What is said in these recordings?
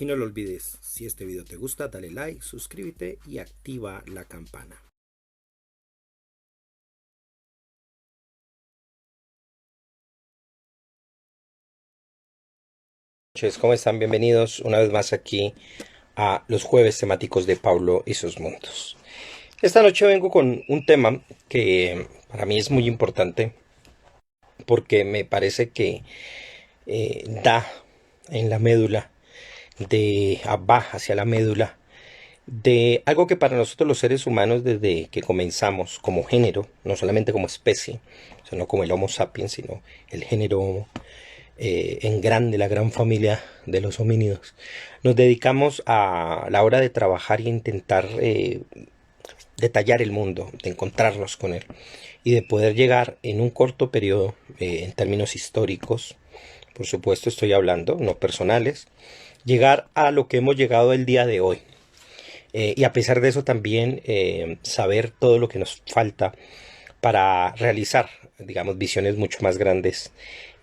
Y no lo olvides, si este video te gusta, dale like, suscríbete y activa la campana. ¿Cómo están? Bienvenidos una vez más aquí a los jueves temáticos de Paulo y sus mundos. Esta noche vengo con un tema que para mí es muy importante porque me parece que da en la médula, baja hacia la médula, de algo que para nosotros los seres humanos desde que comenzamos como género, no solamente como especie, o sea, no como el Homo sapiens, sino el género Homo, en grande, la gran familia de los homínidos, nos dedicamos a la hora de trabajar y intentar detallar el mundo, de encontrarnos con él y de poder llegar en un corto periodo, en términos históricos, por supuesto estoy hablando, no personales, llegar a lo que hemos llegado el día de hoy. Y a pesar de eso también saber todo lo que nos falta para realizar, digamos, visiones mucho más grandes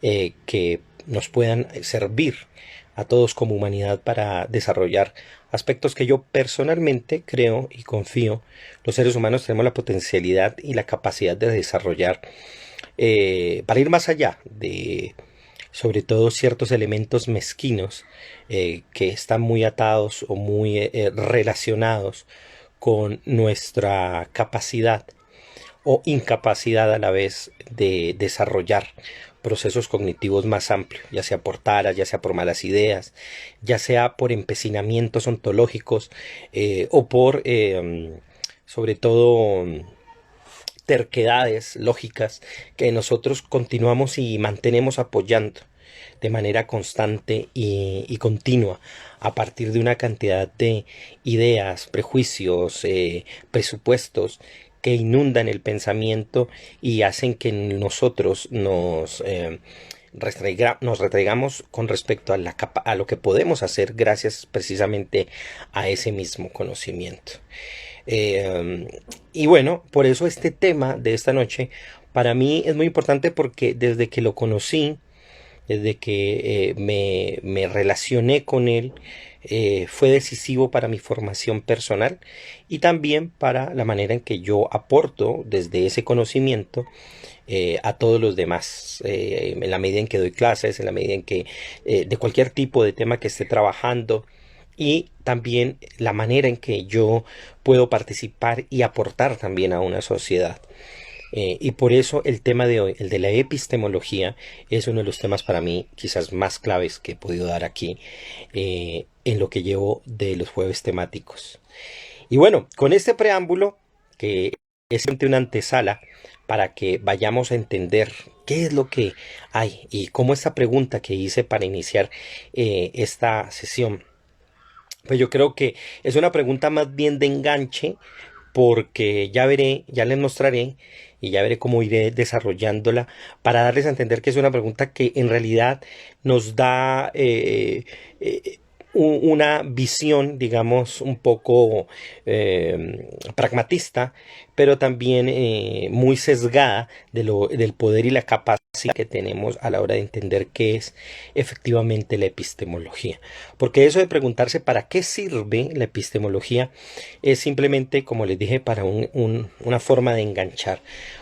que nos puedan servir a todos como humanidad para desarrollar aspectos que yo personalmente creo y confío los seres humanos tenemos la potencialidad y la capacidad de desarrollar para ir más allá de sobre todo ciertos elementos mezquinos que están muy atados o muy relacionados con nuestra capacidad o incapacidad a la vez de desarrollar procesos cognitivos más amplios, ya sea por taras, ya sea por malas ideas, ya sea por empecinamientos ontológicos o por, sobre todo, terquedades lógicas que nosotros continuamos y mantenemos apoyando de manera constante y continua a partir de una cantidad de ideas, prejuicios, presupuestos que inundan el pensamiento y hacen que nosotros nos retraigamos con respecto a lo que podemos hacer gracias precisamente a ese mismo conocimiento. Y bueno, por eso este tema de esta noche para mí es muy importante porque desde que lo conocí, desde que me relacioné con él, fue decisivo para mi formación personal y también para la manera en que yo aporto desde ese conocimiento a todos los demás, en la medida en que doy clases, en la medida en que de cualquier tipo de tema que esté trabajando y también la manera en que yo puedo participar y aportar también a una sociedad. Y por eso el tema de hoy, el de la epistemología, es uno de los temas para mí quizás más claves que he podido dar aquí en lo que llevo de los jueves temáticos. Y bueno, con este preámbulo, que es simplemente una antesala para que vayamos a entender qué es lo que hay y cómo esta pregunta que hice para iniciar esta sesión, pues yo creo que es una pregunta más bien de enganche porque ya veré, ya les mostraré y ya veré cómo iré desarrollándola para darles a entender que es una pregunta que en realidad nos da una visión, digamos, un poco pragmatista, pero también muy sesgada del poder y la capacidad que tenemos a la hora de entender qué es efectivamente la epistemología. Porque eso de preguntarse para qué sirve la epistemología es simplemente, como les dije, para una forma de enganchar.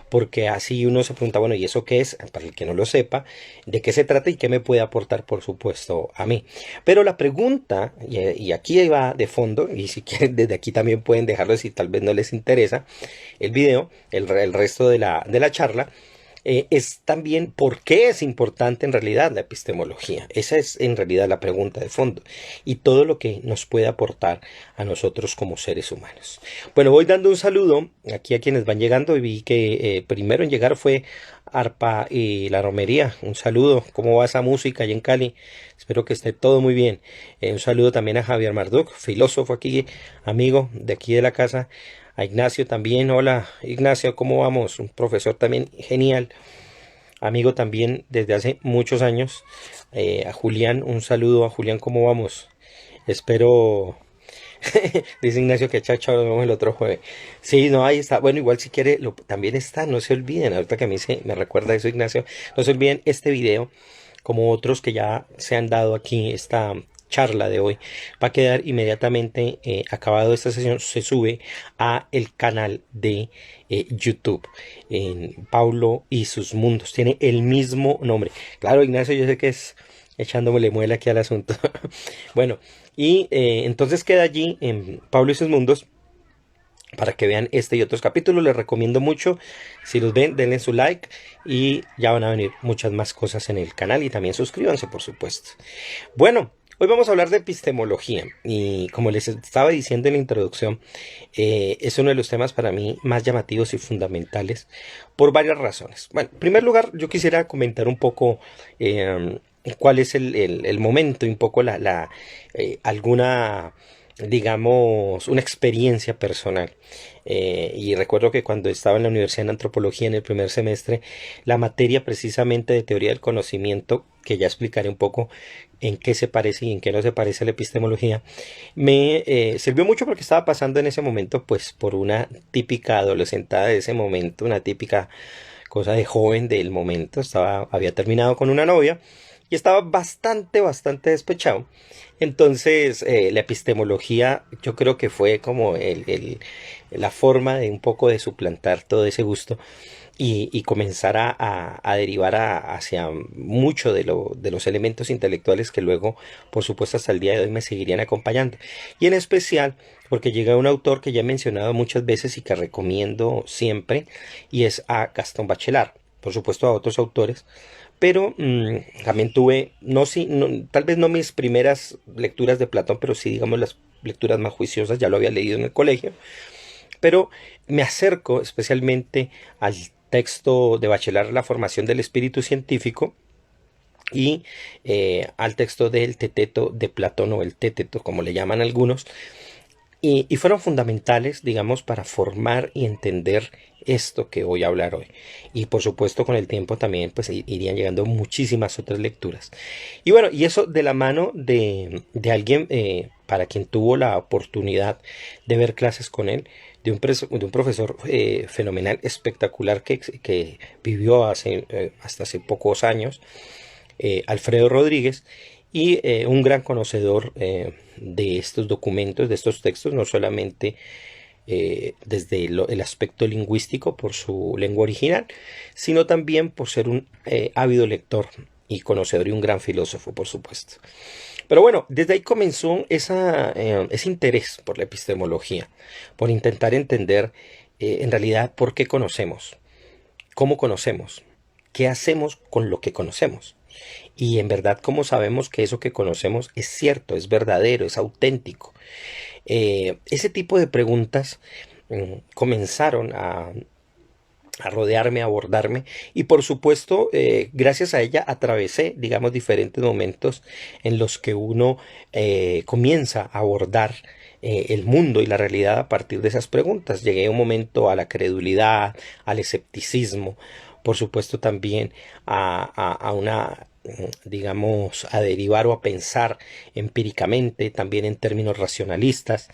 Porque así uno se pregunta, bueno, ¿y eso qué es? Para el que no lo sepa, ¿de qué se trata y qué me puede aportar, por supuesto, a mí? Pero la pregunta, y aquí va de fondo, y si quieren desde aquí también pueden dejarlo si tal vez no les interesa el video, el resto de la charla, es también por qué es importante en realidad la epistemología. Esa es en realidad la pregunta de fondo y todo lo que nos puede aportar a nosotros como seres humanos. Bueno, voy dando un saludo aquí a quienes van llegando y vi que primero en llegar fue Arpa y la Romería. Un saludo, ¿cómo va esa música allá en Cali? Espero que esté todo muy bien. Un saludo también a Javier Marduk, filósofo aquí, amigo de aquí de la casa. A Ignacio también, hola Ignacio, ¿cómo vamos? Un profesor también genial, amigo también desde hace muchos años. A Julián, un saludo a Julián, ¿cómo vamos? Espero, dice Ignacio que chao, chao, nos vemos el otro jueves. Sí, no, ahí está, bueno, igual si quiere, también está, no se olviden, ahorita que a mí me recuerda eso Ignacio, no se olviden este video, como otros que ya se han dado aquí, esta charla de hoy va a quedar inmediatamente acabado esta sesión, se sube a el canal de YouTube en Paulo y sus mundos. Tiene el mismo nombre. Claro, Ignacio, yo sé que es echándome muela aquí al asunto. Bueno, y entonces queda allí en Pablo y sus mundos para que vean este y otros capítulos. Les recomiendo mucho. Si los ven, denle su like y ya van a venir muchas más cosas en el canal, y también suscríbanse, por supuesto. Bueno, hoy vamos a hablar de epistemología, y como les estaba diciendo en la introducción, es uno de los temas para mí más llamativos y fundamentales por varias razones. Bueno, en primer lugar, yo quisiera comentar un poco cuál es el momento, un poco alguna, digamos, una experiencia personal. Y recuerdo que cuando estaba en la universidad en antropología en el primer semestre, la materia precisamente de teoría del conocimiento, que ya explicaré un poco en qué se parece y en qué no se parece a la epistemología, me sirvió mucho porque estaba pasando en ese momento pues por una típica adolescentada de ese momento, una típica cosa de joven del momento. Había terminado con una novia y estaba bastante despechado. Entonces, la epistemología yo creo que fue como la forma de un poco de suplantar todo ese gusto y comenzar a derivar hacia mucho de los elementos intelectuales que luego, por supuesto, hasta el día de hoy me seguirían acompañando. Y en especial porque llega un autor que ya he mencionado muchas veces y que recomiendo siempre, y es a Gastón Bachelard. Por supuesto, a otros autores, pero también tuve, no, sí, no, tal vez no mis primeras lecturas de Platón, pero sí, digamos, las lecturas más juiciosas. Ya lo había leído en el colegio, pero me acerco especialmente al texto de Bachelard, La formación del espíritu científico, y al texto del Teteto de Platón, o el Teteto como le llaman algunos, y fueron fundamentales, digamos, para formar y entender esto que voy a hablar hoy. Y por supuesto, con el tiempo también pues irían llegando muchísimas otras lecturas. Y bueno, y eso de la mano de alguien para quien tuvo la oportunidad de ver clases con él, de un profesor fenomenal, espectacular, que vivió hasta hace pocos años, Alfredo Rodríguez, y un gran conocedor de estos documentos, de estos textos, no solamente desde el aspecto lingüístico por su lengua original, sino también por ser un ávido lector y conocedor, y un gran filósofo, por supuesto. Pero bueno, desde ahí comenzó ese interés por la epistemología, por intentar entender en realidad por qué conocemos, cómo conocemos, qué hacemos con lo que conocemos. Y en verdad, ¿cómo sabemos que eso que conocemos es cierto, es verdadero, es auténtico? Ese tipo de preguntas comenzaron a rodearme, a abordarme, y por supuesto, gracias a ella atravesé, digamos, diferentes momentos en los que uno comienza a abordar el mundo y la realidad a partir de esas preguntas. Llegué un momento a la credulidad, al escepticismo, por supuesto también a una, digamos, a derivar o a pensar empíricamente, también en términos racionalistas,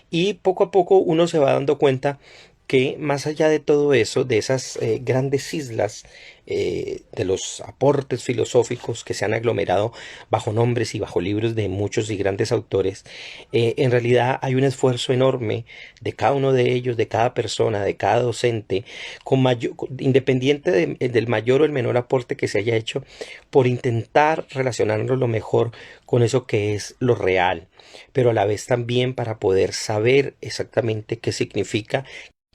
y poco a poco uno se va dando cuenta que más allá de todo eso, de esas grandes islas, de los aportes filosóficos que se han aglomerado bajo nombres y bajo libros de muchos y grandes autores, en realidad hay un esfuerzo enorme de cada uno de ellos, de cada persona, de cada docente, independiente del mayor o el menor aporte que se haya hecho, por intentar relacionarnos lo mejor con eso que es lo real, pero a la vez también para poder saber exactamente qué significa,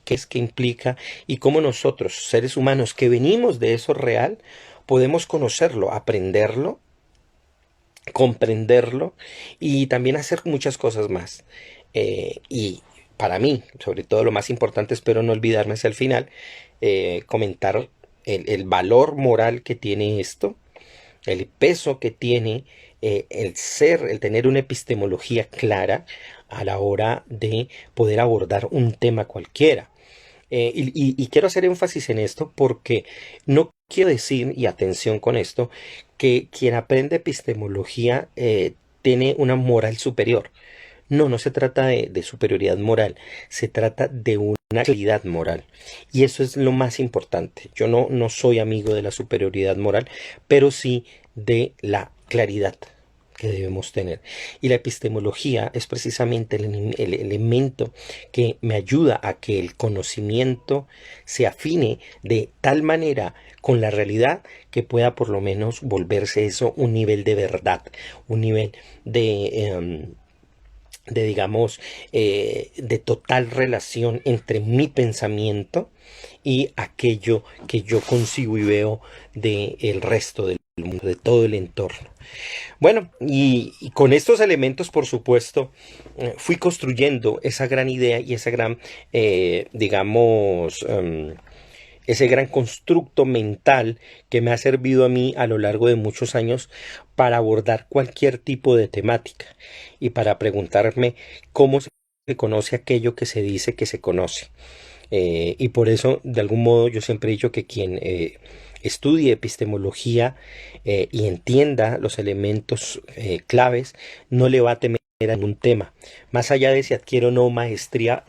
qué es, qué implica, y cómo nosotros, seres humanos que venimos de eso real, podemos conocerlo, aprenderlo, comprenderlo, y también hacer muchas cosas más. Y para mí, sobre todo, lo más importante, espero no olvidarme hacia el final, comentar el valor moral que tiene esto, el peso que tiene el tener una epistemología clara a la hora de poder abordar un tema cualquiera. Y quiero hacer énfasis en esto porque no quiero decir, y atención con esto, que quien aprende epistemología tiene una moral superior. No, no se trata de superioridad moral, se trata de una claridad moral. Y eso es lo más importante. Yo no soy amigo de la superioridad moral, pero sí de la claridad. que debemos tener. Y la epistemología es precisamente el elemento que me ayuda a que el conocimiento se afine de tal manera con la realidad que pueda por lo menos volverse eso un nivel de verdad, un nivel de digamos, de total relación entre mi pensamiento y aquello que yo consigo y veo del resto del mundo, de todo el entorno. Bueno, y con estos elementos, por supuesto, fui construyendo esa gran idea y esa gran, digamos, ese gran constructo mental que me ha servido a mí a lo largo de muchos años para abordar cualquier tipo de temática y para preguntarme cómo se conoce aquello que se dice que se conoce. Y por eso, de algún modo, yo siempre he dicho que quien estudie epistemología y entienda los elementos claves, no le va a temer en un tema. Más allá de si adquiere o no maestría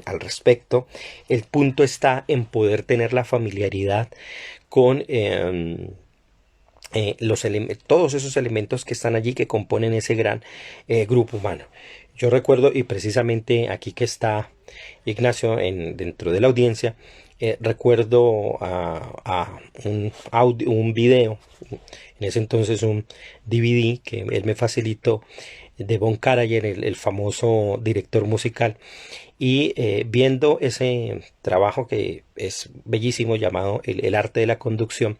al respecto, el punto está en poder tener la familiaridad con todos esos elementos que están allí que componen ese gran grupo humano. Yo recuerdo, y precisamente aquí que está Ignacio dentro de la audiencia, recuerdo a un video, en ese entonces un DVD que él me facilitó de Von Karajan, el famoso director musical, y viendo ese trabajo que es bellísimo llamado el arte de la conducción.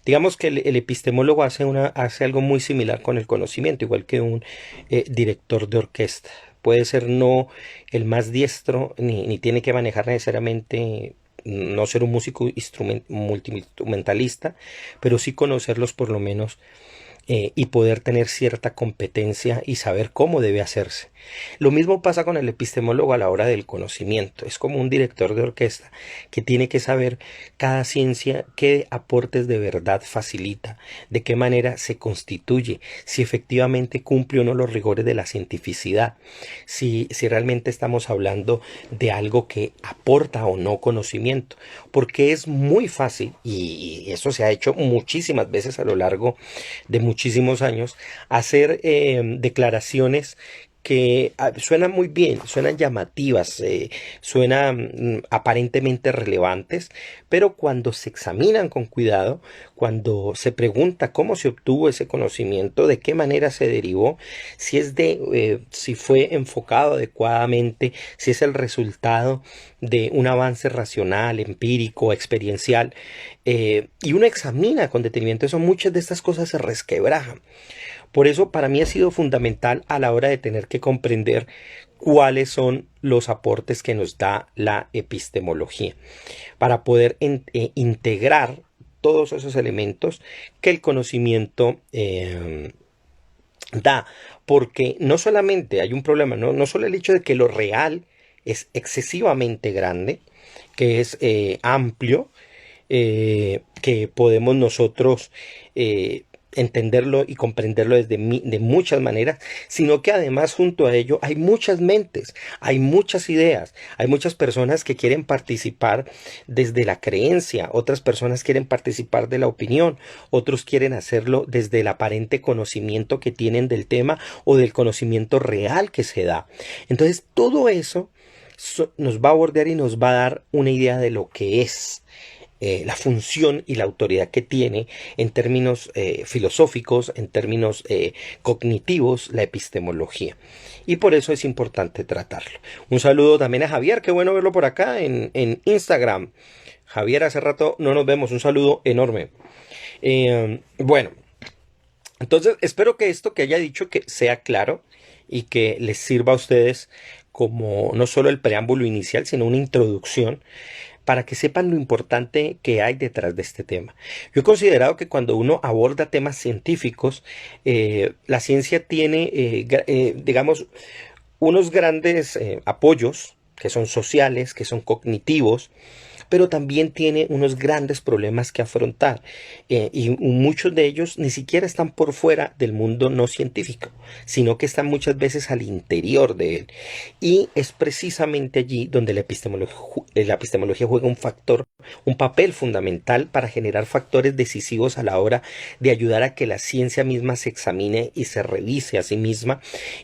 Digamos que el epistemólogo hace algo muy similar con el conocimiento, igual que un director de orquesta. Puede ser no el más diestro, ni tiene que manejar necesariamente, no ser un músico multiinstrumentalista, pero sí conocerlos por lo menos y poder tener cierta competencia y saber cómo debe hacerse. Lo mismo pasa con el epistemólogo a la hora del conocimiento. Es como un director de orquesta que tiene que saber cada ciencia qué aportes de verdad facilita, de qué manera se constituye, si efectivamente cumple o no los rigores de la cientificidad, si realmente estamos hablando de algo que aporta o no conocimiento, porque es muy fácil, y eso se ha hecho muchísimas veces a lo largo de muchísimos años, hacer declaraciones que suenan muy bien, suenan llamativas, suenan aparentemente relevantes, pero cuando se examinan con cuidado, cuando se pregunta cómo se obtuvo ese conocimiento, de qué manera se derivó, si fue enfocado adecuadamente, si es el resultado de un avance racional, empírico, experiencial, y uno examina con detenimiento eso, muchas de estas cosas se resquebrajan. Por eso para mí ha sido fundamental a la hora de tener que comprender cuáles son los aportes que nos da la epistemología, para poder integrar todos esos elementos que el conocimiento da, porque no solamente hay un problema, no solo el hecho de que lo real es excesivamente grande, que es amplio, que podemos nosotros entenderlo y comprenderlo de muchas maneras, sino que además junto a ello hay muchas mentes, hay muchas ideas, hay muchas personas que quieren participar desde la creencia, otras personas quieren participar de la opinión, otros quieren hacerlo desde el aparente conocimiento que tienen del tema o del conocimiento real que se da. Entonces todo eso nos va a bordear y nos va a dar una idea de lo que es la función y la autoridad que tiene en términos filosóficos, en términos cognitivos, la epistemología. Y por eso es importante tratarlo. Un saludo también a Javier, qué bueno verlo por acá en Instagram. Javier, hace rato no nos vemos, un saludo enorme. Bueno, entonces espero que esto que haya dicho que sea claro y que les sirva a ustedes como no solo el preámbulo inicial, sino una introducción para que sepan lo importante que hay detrás de este tema. Yo he considerado que cuando uno aborda temas científicos, la ciencia tiene, digamos, unos grandes apoyos que son sociales, que son cognitivos, pero también tiene unos grandes problemas que afrontar, y muchos de ellos ni siquiera están por fuera del mundo no científico, sino que están muchas veces al interior de él. Y es precisamente allí donde la epistemología juega un papel fundamental para generar factores decisivos a la hora de ayudar a que la ciencia misma se examine y se revise a sí misma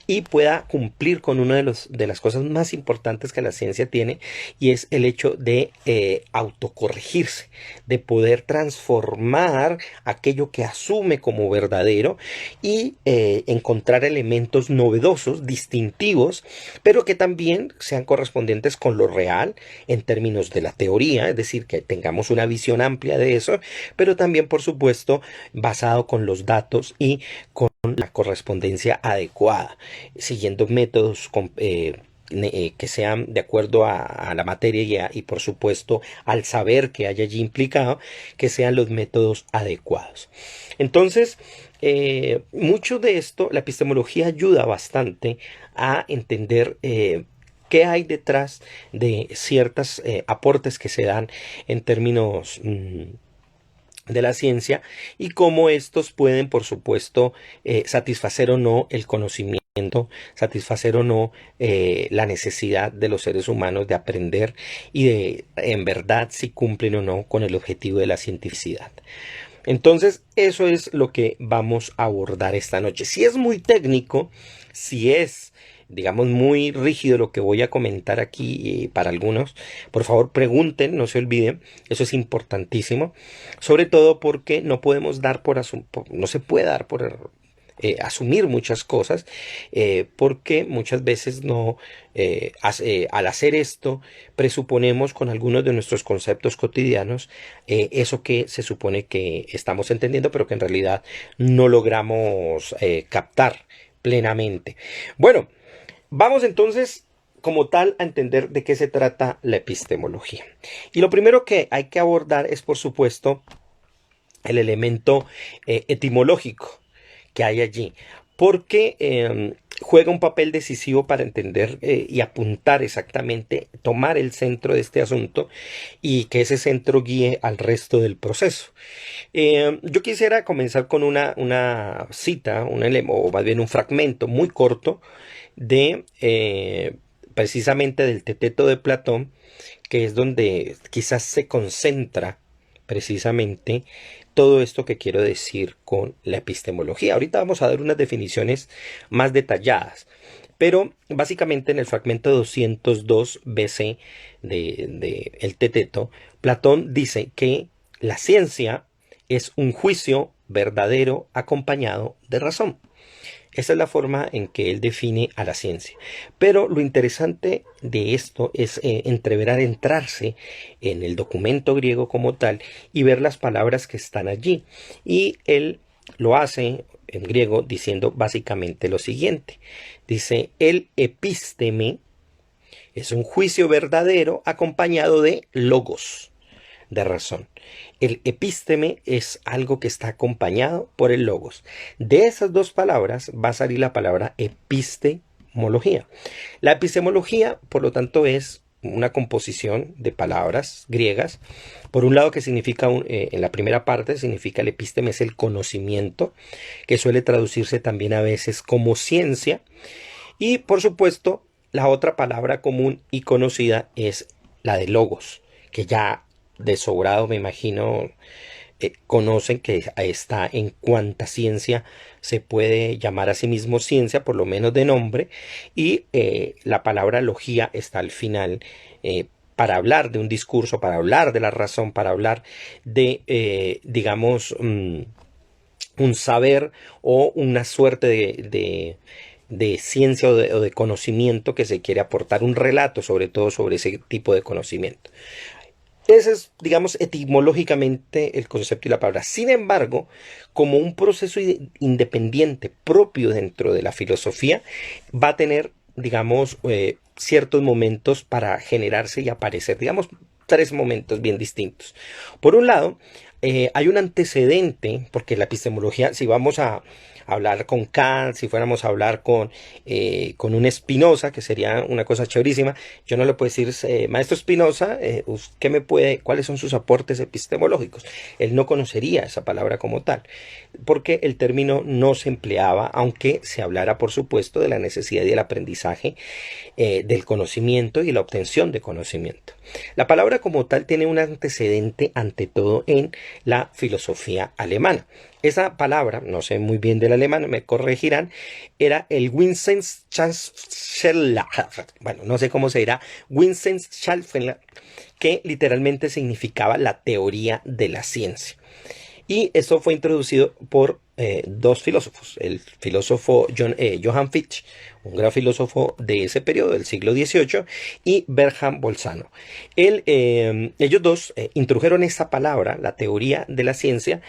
y pueda cumplir con una de las cosas más importantes que la ciencia tiene, y es el hecho de autocorregirse, de poder transformar aquello que asume como verdadero y encontrar elementos novedosos, distintivos, pero que también sean correspondientes con lo real en términos de la teoría, es decir, que tengamos una visión amplia de eso, pero también, por supuesto, basado con los datos y con la correspondencia adecuada, siguiendo métodos que sean de acuerdo a la materia y por supuesto al saber que hay allí implicado, que sean los métodos adecuados. Entonces, mucho de esto, la epistemología ayuda bastante a entender qué hay detrás de ciertos aportes que se dan en términos de la ciencia, y cómo estos pueden, por supuesto, satisfacer o no el conocimiento, satisfacer o no la necesidad de los seres humanos de aprender y de, en verdad, si cumplen o no con el objetivo de la cientificidad. Entonces, eso es lo que vamos a abordar esta noche. Si es muy técnico, si es, digamos, muy rígido lo que voy a comentar aquí para algunos, por favor pregunten, no se olviden, eso es importantísimo, sobre todo porque no podemos dar no se puede dar por asumir muchas cosas, porque muchas veces no, al hacer esto, presuponemos con algunos de nuestros conceptos cotidianos eso que se supone que estamos entendiendo, pero que en realidad no logramos captar plenamente. Bueno, vamos entonces como tal a entender de qué se trata la epistemología. Y lo primero que hay que abordar es, por supuesto, el elemento etimológico que hay allí, porque juega un papel decisivo para entender y apuntar exactamente, tomar el centro de este asunto y que ese centro guíe al resto del proceso. Yo quisiera comenzar con una cita, o más bien un fragmento muy corto de precisamente del Teteto de Platón, que es donde quizás se concentra precisamente todo esto que quiero decir con la epistemología. Ahorita vamos a dar unas definiciones más detalladas, pero básicamente en el fragmento 202 BC de el Teteto, Platón dice que la ciencia es un juicio verdadero acompañado de razón. Esa es la forma en que él define a la ciencia. Pero lo interesante de esto es entrarse en el documento griego como tal y ver las palabras que están allí. Y él lo hace en griego diciendo básicamente lo siguiente. Dice, el epísteme es un juicio verdadero acompañado de logos, de razón. El epísteme es algo que está acompañado por el logos. De esas dos palabras va a salir la palabra epistemología. La epistemología, por lo tanto, es una composición de palabras griegas. Por un lado, que significa, en la primera parte, significa el epísteme es el conocimiento, que suele traducirse también a veces como ciencia. Y, por supuesto, la otra palabra común y conocida es la de logos, que ya de sobrado me imagino conocen que está en cuanta ciencia se puede llamar a sí mismo ciencia, por lo menos de nombre, y la palabra logía está al final para hablar de un discurso, para hablar de la razón, para hablar de, digamos, un saber o una suerte de ciencia o de conocimiento que se quiere aportar, un relato sobre todo sobre ese tipo de conocimiento. Ese es, digamos, etimológicamente el concepto y la palabra. Sin embargo, como un proceso independiente propio dentro de la filosofía, va a tener, digamos, ciertos momentos para generarse y aparecer, digamos, tres momentos bien distintos. Por un lado, hay un antecedente, porque la epistemología, si vamos a hablar con Kant, si fuéramos a hablar con un Spinoza, que sería una cosa chéverísima, yo no le puedo decir, maestro Spinoza, ¿qué me puede, cuáles son sus aportes epistemológicos? Él no conocería esa palabra como tal, porque el término no se empleaba, aunque se hablara, por supuesto, de la necesidad y el aprendizaje del conocimiento y la obtención de conocimiento. La palabra como tal tiene un antecedente ante todo en la filosofía alemana. Esa palabra, no sé muy bien del alemán, me corregirán, era el Wissenschaftler, bueno, no sé cómo se dirá, Wissenschaftler, que literalmente significaba la teoría de la ciencia. Y esto fue introducido por dos filósofos, el filósofo Johann Fichte, un gran filósofo de ese periodo, del siglo XVIII, y Bertrand Bolzano. Ellos dos introdujeron esta palabra, la teoría de la ciencia,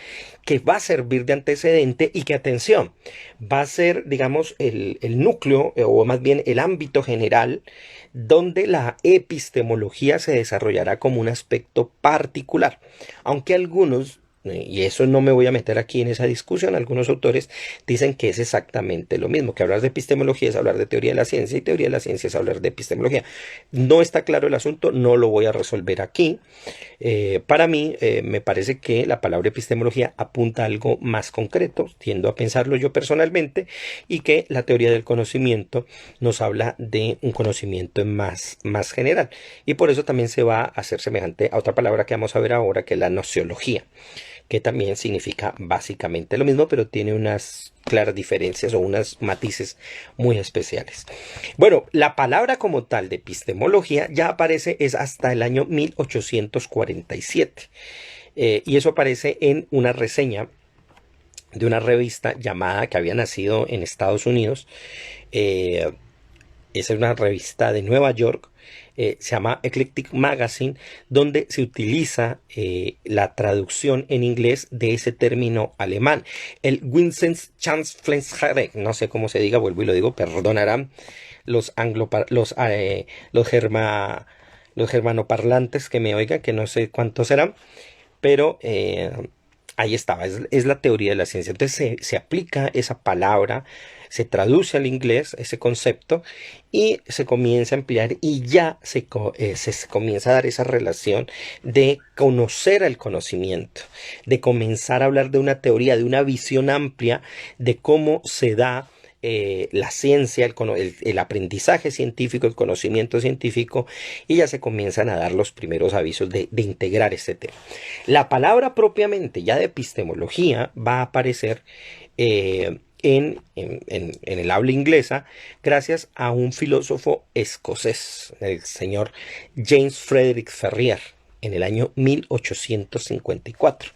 que va a servir de antecedente y que, atención, va a ser, digamos, el núcleo, o más bien el ámbito general, donde la epistemología se desarrollará como un aspecto particular, aunque algunos, y eso no me voy a meter aquí en esa discusión, algunos autores dicen que es exactamente lo mismo, que hablar de epistemología es hablar de teoría de la ciencia y teoría de la ciencia es hablar de epistemología. No está claro el asunto, no lo voy a resolver aquí. Para mí, me parece que la palabra epistemología apunta a algo más concreto, tiendo a pensarlo yo personalmente, y que la teoría del conocimiento nos habla de un conocimiento más general. Y por eso también se va a hacer semejante a otra palabra que vamos a ver ahora, que es la nociología, que también significa básicamente lo mismo, pero tiene unas claras diferencias o unos matices muy especiales. Bueno, la palabra como tal de epistemología ya aparece es hasta el año 1847, y eso aparece en una reseña de una revista llamada, que había nacido en Estados Unidos, es una revista de Nueva York, se llama Eclectic Magazine, donde se utiliza la traducción en inglés de ese término alemán, el Wissenschaftler, no sé cómo se diga, vuelvo y lo digo, perdonarán los los germanoparlantes que me oigan, que no sé cuántos serán, pero ahí estaba, es la teoría de la ciencia. Entonces se aplica esa palabra, se traduce al inglés ese concepto y se comienza a emplear, y ya se comienza a dar esa relación de conocer el conocimiento, de comenzar a hablar de una teoría, de una visión amplia de cómo se da la ciencia, el aprendizaje científico, el conocimiento científico, y ya se comienzan a dar los primeros avisos de integrar este tema. La palabra propiamente ya de epistemología va a aparecer en el habla inglesa gracias a un filósofo escocés, el señor James Frederick Ferrier, en el año 1854,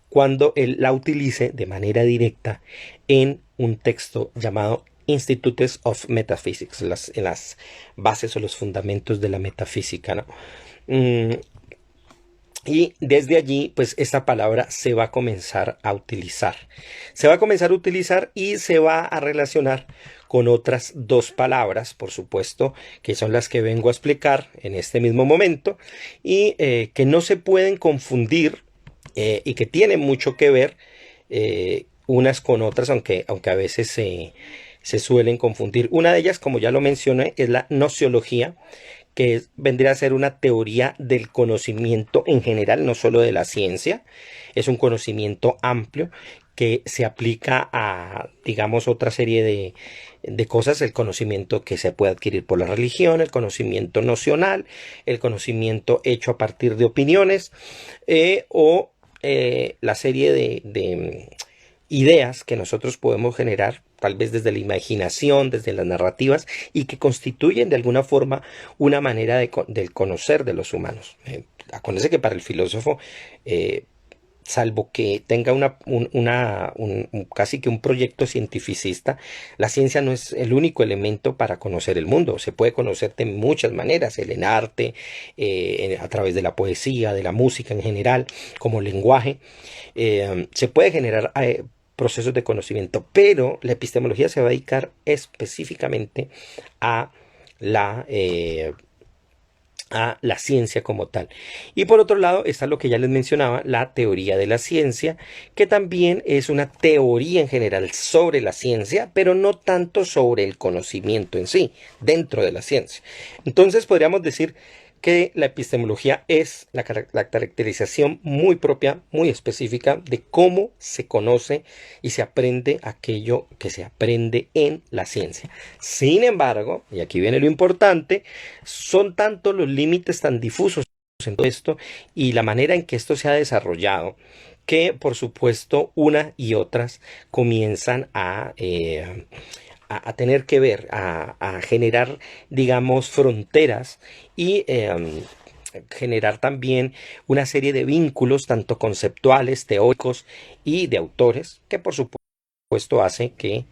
cuando él la utilice de manera directa en un texto llamado Institutes of Metaphysics, en las bases o los fundamentos de la metafísica, ¿no? Y desde allí, pues esta palabra se va a comenzar a utilizar. Se va a comenzar a utilizar y se va a relacionar con otras dos palabras, por supuesto, que son las que vengo a explicar en este mismo momento, y que no se pueden confundir, y que tienen mucho que ver unas con otras, aunque a veces se suelen confundir. Una de ellas, como ya lo mencioné, es la nociología, que vendría a ser una teoría del conocimiento en general, no solo de la ciencia. Es un conocimiento amplio que se aplica a, digamos, otra serie de cosas, el conocimiento que se puede adquirir por la religión, el conocimiento nocional, el conocimiento hecho a partir de opiniones, o la serie de ideas que nosotros podemos generar, tal vez desde la imaginación, desde las narrativas, y que constituyen de alguna forma una manera del conocer de los humanos. Acuérdense que para el filósofo, salvo que tenga casi que un proyecto cientificista, la ciencia no es el único elemento para conocer el mundo. Se puede conocer de muchas maneras, el arte, a través de la poesía, de la música en general, como lenguaje. Se puede generar procesos de conocimiento, pero la epistemología se va a dedicar específicamente a a la ciencia como tal. Y por otro lado está lo que ya les mencionaba, la teoría de la ciencia, que también es una teoría en general sobre la ciencia, pero no tanto sobre el conocimiento en sí, dentro de la ciencia. Entonces podríamos decir que la epistemología es la caracterización muy propia, muy específica de cómo se conoce y se aprende aquello que se aprende en la ciencia. Sin embargo, y aquí viene lo importante, son tanto los límites tan difusos en todo esto y la manera en que esto se ha desarrollado que por supuesto una y otras comienzan a tener que ver, a generar, digamos, fronteras y generar también una serie de vínculos, tanto conceptuales, teóricos y de autores, que por supuesto hace que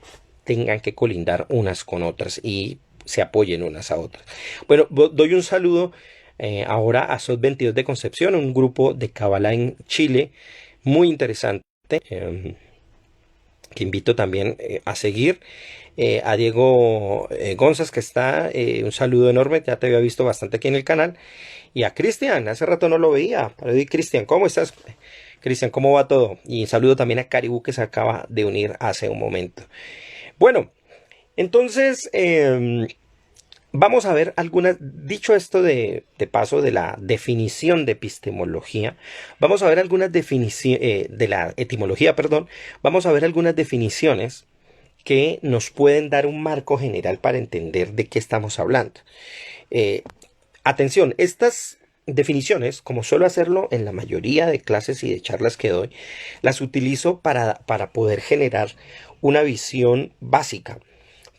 tengan que colindar unas con otras y se apoyen unas a otras. Bueno, doy un saludo ahora a SOT 22 de Concepción, un grupo de Kabbalah en Chile, muy interesante. Que invito también a seguir. A Diego González, que está, un saludo enorme, ya te había visto bastante aquí en el canal. Y a Cristian, hace rato no lo veía. Cristian, ¿cómo estás? Cristian, ¿cómo va todo? Y un saludo también a Caribú, que se acaba de unir hace un momento. Bueno, entonces, vamos a ver algunas, dicho esto de paso de la definición de epistemología, vamos a ver algunas definiciones, de la etimología, perdón, vamos a ver algunas definiciones que nos pueden dar un marco general para entender de qué estamos hablando. Eh, Atención, estas definiciones, como suelo hacerlo en la mayoría de clases y de charlas que doy, las utilizo para poder generar una visión básica,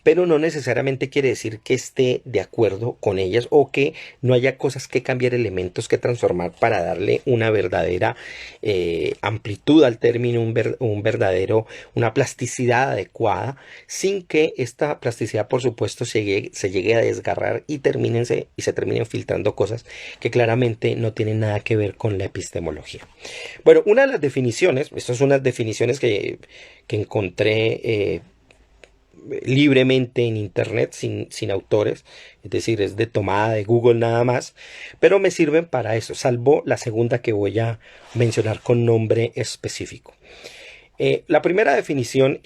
pero no necesariamente quiere decir que esté de acuerdo con ellas o que no haya cosas que cambiar, elementos que transformar para darle una verdadera amplitud al término, un verdadero, una plasticidad adecuada, sin que esta plasticidad, por supuesto, se llegue a desgarrar y se terminen filtrando cosas que claramente no tienen nada que ver con la epistemología. Bueno, una de las definiciones, estas son unas definiciones que encontré libremente en internet sin autores, es decir, es de tomada de Google nada más, pero me sirven para eso, salvo la segunda que voy a mencionar con nombre específico. La primera definición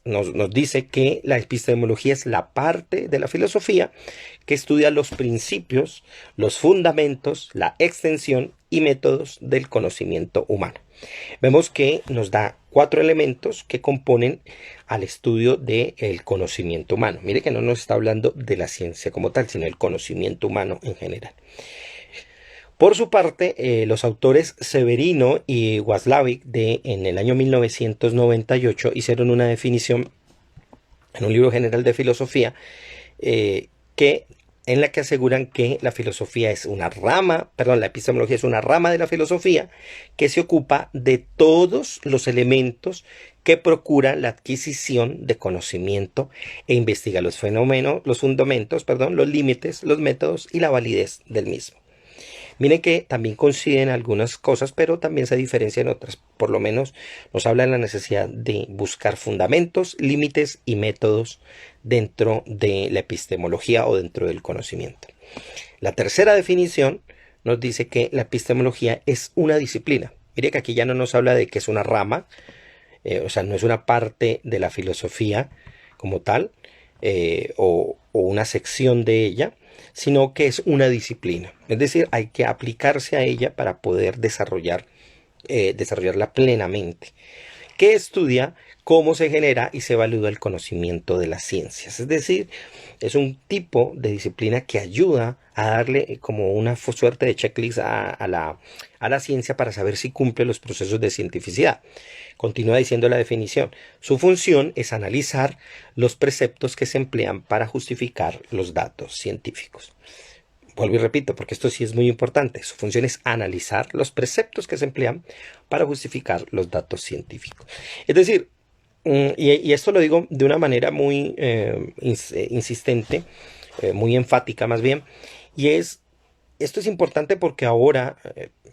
nos dice que la epistemología es la parte de la filosofía que estudia los principios, los fundamentos, la extensión y métodos del conocimiento humano. Vemos que nos da 4 elementos que componen al estudio del conocimiento humano. Mire que no nos está hablando de la ciencia como tal, sino del conocimiento humano en general. Por su parte, los autores Severino y Waslavic en el año 1998 hicieron una definición en un libro general de filosofía en la que aseguran que la filosofía es una rama, perdón, la epistemología es una rama de la filosofía que se ocupa de todos los elementos que procuran la adquisición de conocimiento e investiga los fenómenos, los fundamentos, perdón, los límites, los métodos y la validez del mismo. Miren que también coinciden algunas cosas, pero también se diferencian otras. Por lo menos nos habla de la necesidad de buscar fundamentos, límites y métodos dentro de la epistemología o dentro del conocimiento. La tercera definición nos dice que la epistemología es una disciplina. Mire que aquí ya no nos habla de que es una rama, o sea, no es una parte de la filosofía como tal, o una sección de ella, sino que es una disciplina. Es decir, hay que aplicarse a ella para poder desarrollarla plenamente, que estudia cómo se genera y se evalúa el conocimiento de las ciencias. Es decir, es un tipo de disciplina que ayuda a darle como una suerte de checklist a la ciencia para saber si cumple los procesos de cientificidad. Continúa diciendo la definición. Su función es analizar los preceptos que se emplean para justificar los datos científicos. Vuelvo y repito, porque esto sí es muy importante. Su función es analizar los preceptos que se emplean para justificar los datos científicos. Es decir, y esto lo digo de una manera muy insistente, muy enfática más bien, y esto es importante porque ahora,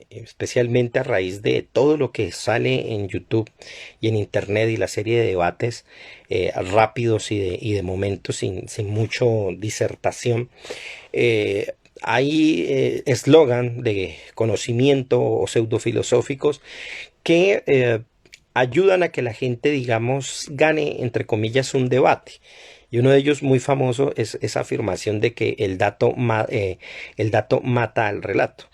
especialmente a raíz de todo lo que sale en YouTube y en Internet y la serie de debates rápidos y de momentos sin mucho disertación, hay eslogan de conocimiento o pseudofilosóficos que ayudan a que la gente, digamos, gane, entre comillas, un debate. Y uno de ellos muy famoso es esa afirmación de que el dato mata al relato.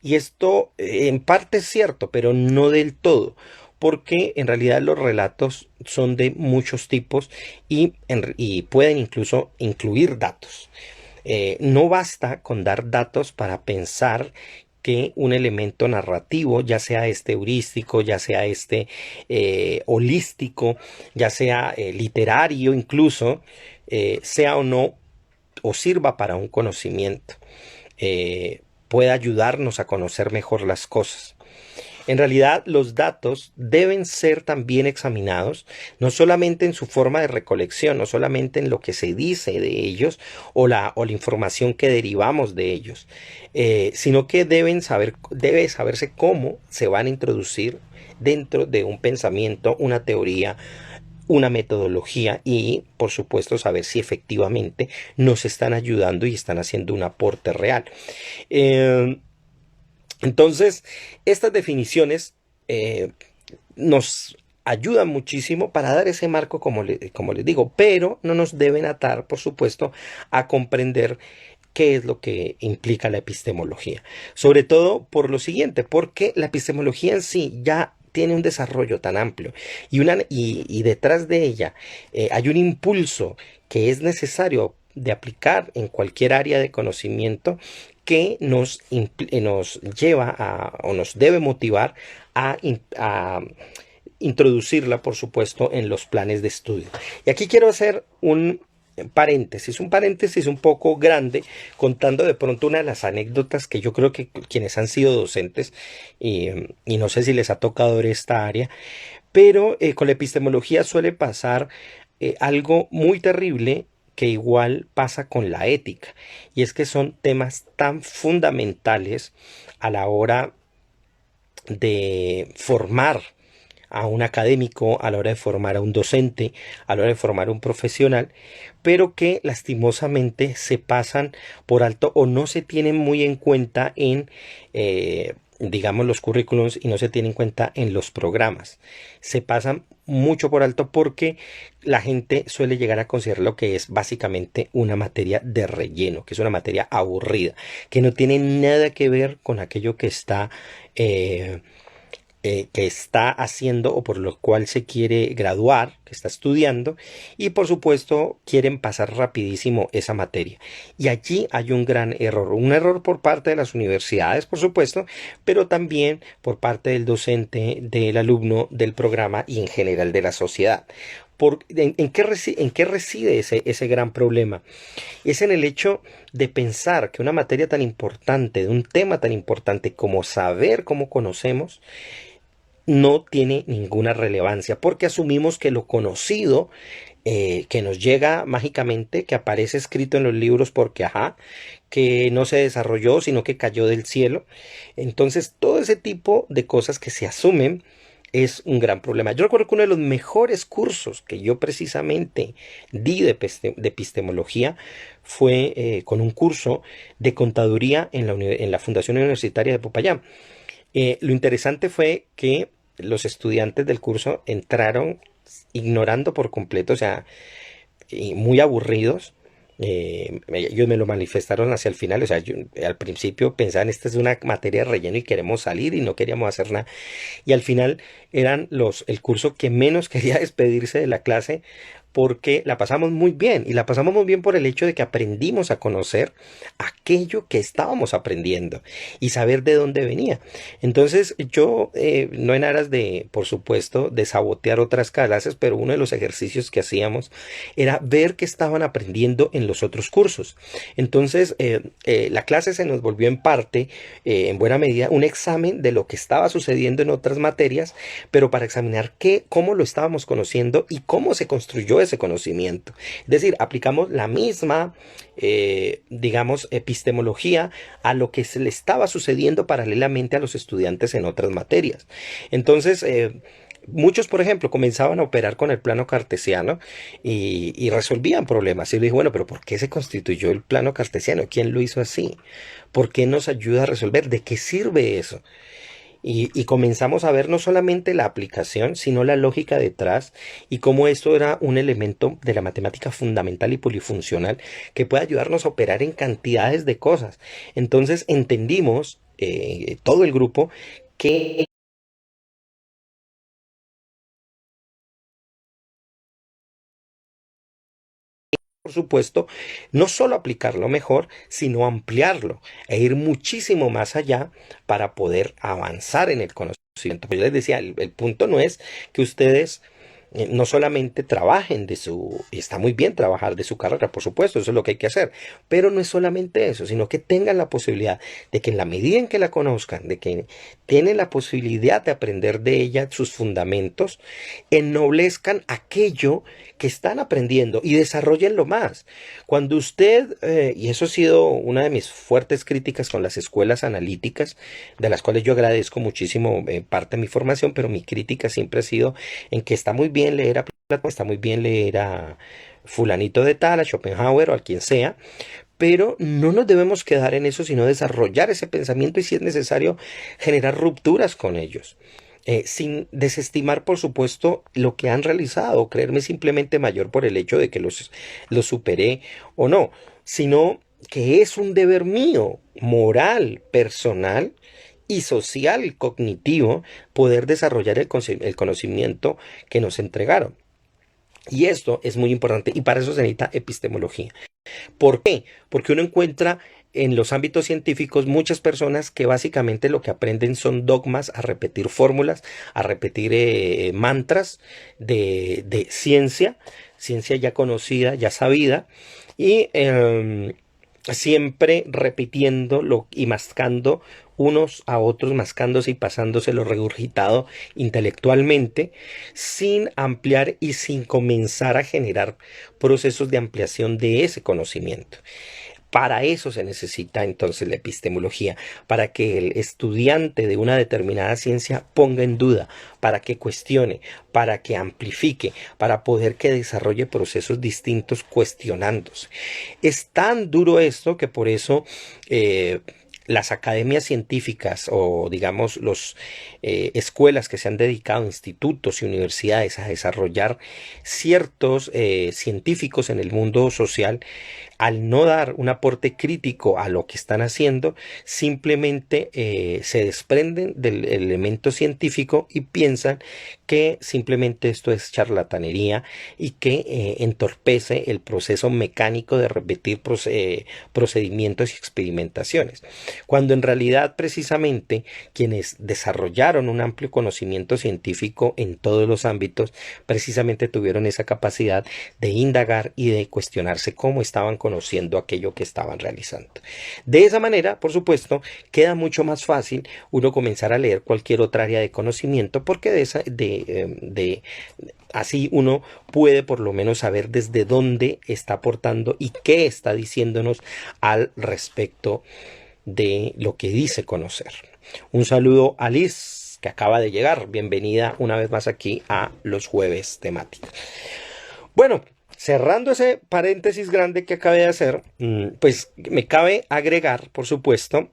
Y esto en parte es cierto, pero no del todo, porque en realidad los relatos son de muchos tipos y pueden incluso incluir datos. No basta con dar datos para pensar que un elemento narrativo, ya sea este heurístico, ya sea este holístico, ya sea literario incluso, sea o no, o sirva para un conocimiento, puede ayudarnos a conocer mejor las cosas. En realidad, los datos deben ser también examinados, no solamente en su forma de recolección, no solamente en lo que se dice de ellos o la información que derivamos de ellos, sino que debe saberse cómo se van a introducir dentro de un pensamiento, una teoría, una metodología y, por supuesto, saber si efectivamente nos están ayudando y están haciendo un aporte real. Eh, entonces, estas definiciones nos ayudan muchísimo para dar ese marco, como les digo, pero no nos deben atar, por supuesto, a comprender qué es lo que implica la epistemología. Sobre todo por lo siguiente, porque la epistemología en sí ya tiene un desarrollo tan amplio y detrás de ella hay un impulso que es necesario de aplicar en cualquier área de conocimiento que nos lleva o nos debe motivar a introducirla, por supuesto, en los planes de estudio. Y aquí quiero hacer un paréntesis un poco grande, contando de pronto una de las anécdotas que yo creo que quienes han sido docentes, y no sé si les ha tocado ver esta área, pero con la epistemología suele pasar algo muy terrible que igual pasa con la ética, y es que son temas tan fundamentales a la hora de formar a un académico, a la hora de formar a un docente, a la hora de formar a un profesional, pero que lastimosamente se pasan por alto o no se tienen muy en cuenta en, digamos, los currículums y no se tienen en cuenta en los programas. Se pasan mucho por alto porque la gente suele llegar a considerar lo que es básicamente una materia de relleno, que es una materia aburrida, que no tiene nada que ver con aquello que está haciendo o por lo cual se quiere graduar, que está estudiando, y por supuesto quieren pasar rapidísimo esa materia. Y allí hay un error por parte de las universidades, por supuesto, pero también por parte del docente, del alumno, del programa y en general de la sociedad. ¿En qué reside ese gran problema? Es en el hecho de pensar que una materia tan importante, de un tema tan importante como saber cómo conocemos, no tiene ninguna relevancia, porque asumimos que lo conocido que nos llega mágicamente, que aparece escrito en los libros porque, ajá, que no se desarrolló, sino que cayó del cielo. Entonces, todo ese tipo de cosas que se asumen es un gran problema. Yo recuerdo que uno de los mejores cursos que yo precisamente di de epistemología fue con un curso de contaduría en la Fundación Universitaria de Popayán. Lo interesante fue que los estudiantes del curso entraron ignorando por completo, o sea, y muy aburridos. Ellos me lo manifestaron hacia el final, o sea, al principio pensaban, esta es una materia de relleno y queremos salir y no queríamos hacer nada. Y al final eran el curso que menos quería despedirse de la clase porque la pasamos muy bien y la pasamos muy bien por el hecho de que aprendimos a conocer aquello que estábamos aprendiendo y saber de dónde venía. Entonces yo, no en aras de, por supuesto, de sabotear otras clases, pero uno de los ejercicios que hacíamos era ver qué estaban aprendiendo en los otros cursos. Entonces la clase se nos volvió en parte, en buena medida, un examen de lo que estaba sucediendo en otras materias, pero para examinar cómo lo estábamos conociendo y cómo se construyó ese conocimiento. Es decir, aplicamos la misma, digamos, epistemología a lo que se le estaba sucediendo paralelamente a los estudiantes en otras materias. Entonces, Muchos, por ejemplo, comenzaban a operar con el plano cartesiano y resolvían problemas. Y yo le dije, bueno, pero ¿por qué se constituyó el plano cartesiano? ¿Quién lo hizo así? ¿Por qué nos ayuda a resolver? ¿De qué sirve eso? Y comenzamos a ver no solamente la aplicación, sino la lógica detrás y cómo esto era un elemento de la matemática fundamental y polifuncional que puede ayudarnos a operar en cantidades de cosas. Entonces entendimos, todo el grupo, que por supuesto, no solo aplicarlo mejor, sino ampliarlo e ir muchísimo más allá para poder avanzar en el conocimiento. Pues yo les decía, el punto no es que ustedes no solamente trabajen de su, y está muy bien trabajar de su carrera, por supuesto, eso es lo que hay que hacer, pero no es solamente eso, sino que tengan la posibilidad de que en la medida en que la conozcan, de que tienen la posibilidad de aprender de ella sus fundamentos, ennoblezcan aquello que están aprendiendo y desarrollenlo más. Cuando usted, y eso ha sido una de mis fuertes críticas con las escuelas analíticas, de las cuales yo agradezco muchísimo parte de mi formación, pero mi crítica siempre ha sido en que está muy bien leer a Platón, está muy bien leer a fulanito de tal, a Schopenhauer o a quien sea, pero no nos debemos quedar en eso, sino desarrollar ese pensamiento y si es necesario generar rupturas con ellos. Sin desestimar, por supuesto, lo que han realizado, creerme simplemente mayor por el hecho de que los superé o no, sino que es un deber mío, moral, personal y social, cognitivo, poder desarrollar el conocimiento que nos entregaron. Y esto es muy importante y para eso se necesita epistemología. ¿Por qué? Porque uno encuentra en los ámbitos científicos muchas personas que básicamente lo que aprenden son dogmas, a repetir fórmulas, a repetir mantras de ciencia, ciencia ya conocida, ya sabida, y siempre repitiéndolo y mascando unos a otros, mascándose y pasándose lo regurgitado intelectualmente, sin ampliar y sin comenzar a generar procesos de ampliación de ese conocimiento. Para eso se necesita entonces la epistemología, para que el estudiante de una determinada ciencia ponga en duda, para que cuestione, para que amplifique, para poder que desarrolle procesos distintos cuestionándose. Es tan duro esto que por eso las academias científicas o digamos los escuelas que se han dedicado, institutos y universidades a desarrollar ciertos científicos en el mundo social, al no dar un aporte crítico a lo que están haciendo, simplemente se desprenden del elemento científico y piensan que simplemente esto es charlatanería y que entorpece el proceso mecánico de repetir procedimientos y experimentaciones. Cuando en realidad precisamente quienes desarrollaron un amplio conocimiento científico en todos los ámbitos, precisamente tuvieron esa capacidad de indagar y de cuestionarse cómo estaban conociendo aquello que estaban realizando. De esa manera, por supuesto, queda mucho más fácil uno comenzar a leer cualquier otra área de conocimiento porque así uno puede por lo menos saber desde dónde está aportando y qué está diciéndonos al respecto de lo que dice conocer. Un saludo a Liz, que acaba de llegar. Bienvenida una vez más aquí a los jueves temáticos. Bueno, cerrando ese paréntesis grande que acabé de hacer, pues me cabe agregar, por supuesto,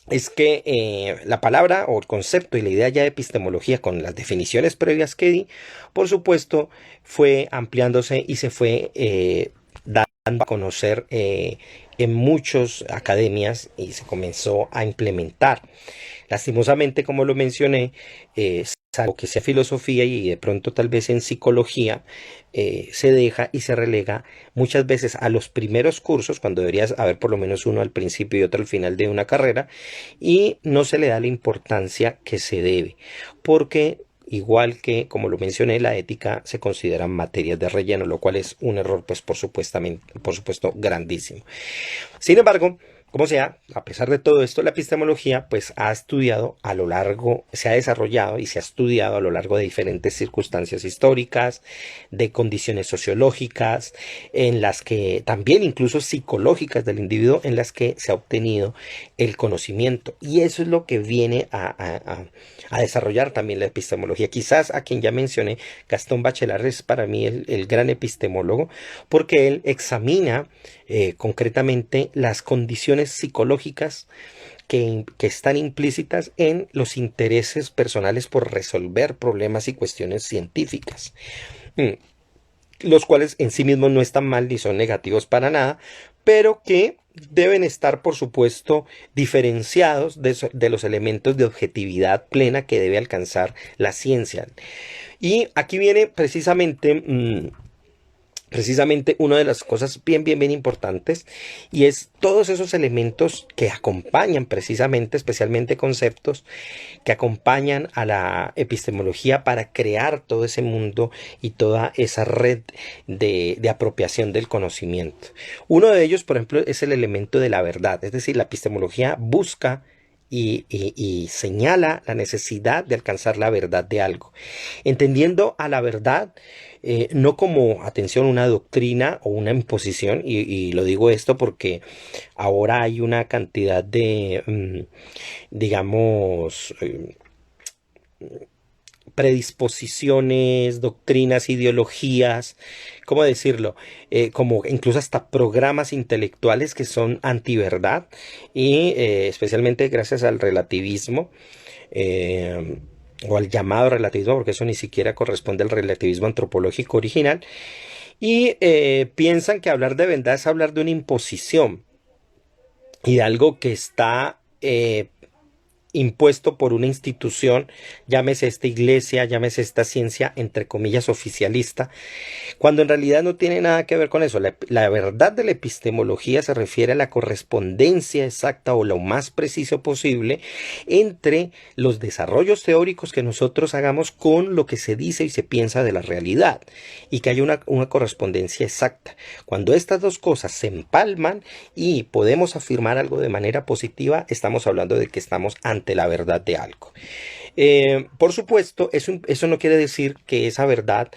es que la palabra o el concepto y la idea ya de epistemología con las definiciones previas que di, por supuesto, fue ampliándose y se fue dando a conocer en muchas academias y se comenzó a implementar. Lastimosamente, como lo mencioné, salvo que sea filosofía y de pronto tal vez en psicología, se deja y se relega muchas veces a los primeros cursos, cuando deberías haber por lo menos uno al principio y otro al final de una carrera, y no se le da la importancia que se debe, porque igual que, como lo mencioné, la ética se consideran materias de relleno, lo cual es un error, pues, por supuesto, grandísimo. Sin embargo, Como sea, a pesar de todo esto, la epistemología pues ha estudiado a lo largo, se ha desarrollado y se ha estudiado a lo largo de diferentes circunstancias históricas, de condiciones sociológicas, en las que también incluso psicológicas del individuo, en las que se ha obtenido el conocimiento. Y eso es lo que viene a desarrollar también la epistemología. Quizás a quien ya mencioné, Gastón Bachelard, es para mí el gran epistemólogo, porque él examina concretamente las condiciones psicológicas que están implícitas en los intereses personales por resolver problemas y cuestiones científicas, los cuales en sí mismos no están mal ni son negativos para nada, pero que deben estar, por supuesto, diferenciados de los elementos de objetividad plena que debe alcanzar la ciencia. Y aquí viene precisamente una de las cosas bien importantes, y es todos esos elementos que acompañan precisamente, especialmente conceptos que acompañan a la epistemología para crear todo ese mundo y toda esa red de apropiación del conocimiento. Uno de ellos, por ejemplo, es el elemento de la verdad, es decir, la epistemología busca y señala la necesidad de alcanzar la verdad de algo, entendiendo a la verdad no como, atención, una doctrina o una imposición, y lo digo esto porque ahora hay una cantidad de, digamos, predisposiciones, doctrinas, ideologías, ¿cómo decirlo? Como incluso hasta programas intelectuales que son antiverdad, y especialmente gracias al relativismo, o al llamado relativismo, porque eso ni siquiera corresponde al relativismo antropológico original, y piensan que hablar de verdad es hablar de una imposición y de algo que está impuesto por una institución, llámese esta iglesia, llámese esta ciencia, entre comillas, oficialista, cuando en realidad no tiene nada que ver con eso. La verdad de la epistemología se refiere a la correspondencia exacta o lo más preciso posible entre los desarrollos teóricos que nosotros hagamos con lo que se dice y se piensa de la realidad, y que haya una correspondencia exacta. Cuando estas dos cosas se empalman y podemos afirmar algo de manera positiva, estamos hablando de que estamos ante la verdad de algo. Por supuesto, eso no quiere decir que esa verdad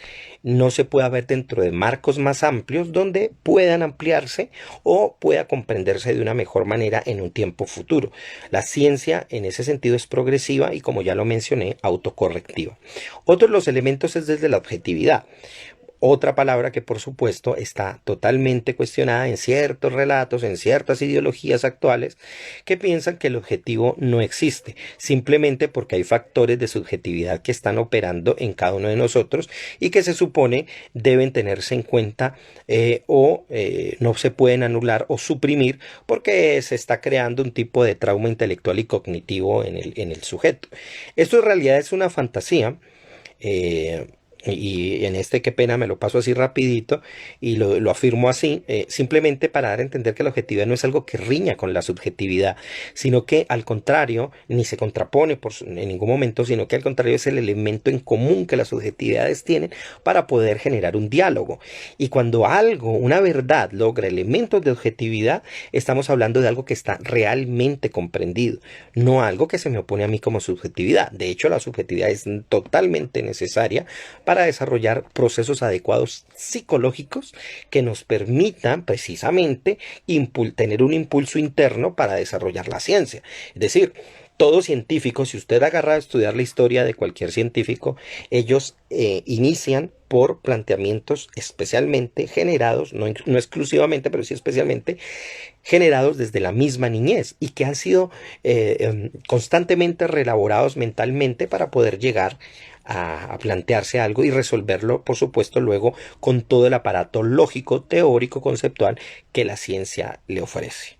no se pueda ver dentro de marcos más amplios donde puedan ampliarse o pueda comprenderse de una mejor manera en un tiempo futuro. La ciencia en ese sentido es progresiva y, como ya lo mencioné, autocorrectiva. Otro de los elementos es desde la objetividad. Otra palabra que por supuesto está totalmente cuestionada en ciertos relatos, en ciertas ideologías actuales, que piensan que el objetivo no existe, simplemente porque hay factores de subjetividad que están operando en cada uno de nosotros y que se supone deben tenerse en cuenta, o no se pueden anular o suprimir, porque se está creando un tipo de trauma intelectual y cognitivo en el sujeto. Esto en realidad es una fantasía. Y en este, qué pena, me lo paso así rapidito y lo afirmo así, simplemente para dar a entender que la objetividad no es algo que riña con la subjetividad, sino que al contrario, ni se contrapone en ningún momento, sino que al contrario es el elemento en común que las subjetividades tienen para poder generar un diálogo. Y cuando algo, una verdad, logra elementos de objetividad, estamos hablando de algo que está realmente comprendido, no algo que se me opone a mí como subjetividad. De hecho, la subjetividad es totalmente necesaria para desarrollar procesos adecuados psicológicos que nos permitan precisamente tener un impulso interno para desarrollar la ciencia. Es decir, todo científico, si usted agarra a estudiar la historia de cualquier científico, ellos inician por planteamientos especialmente generados, no exclusivamente, pero sí especialmente generados desde la misma niñez, y que han sido constantemente reelaborados mentalmente para poder llegar a plantearse algo y resolverlo, por supuesto, luego con todo el aparato lógico, teórico, conceptual que la ciencia le ofrece.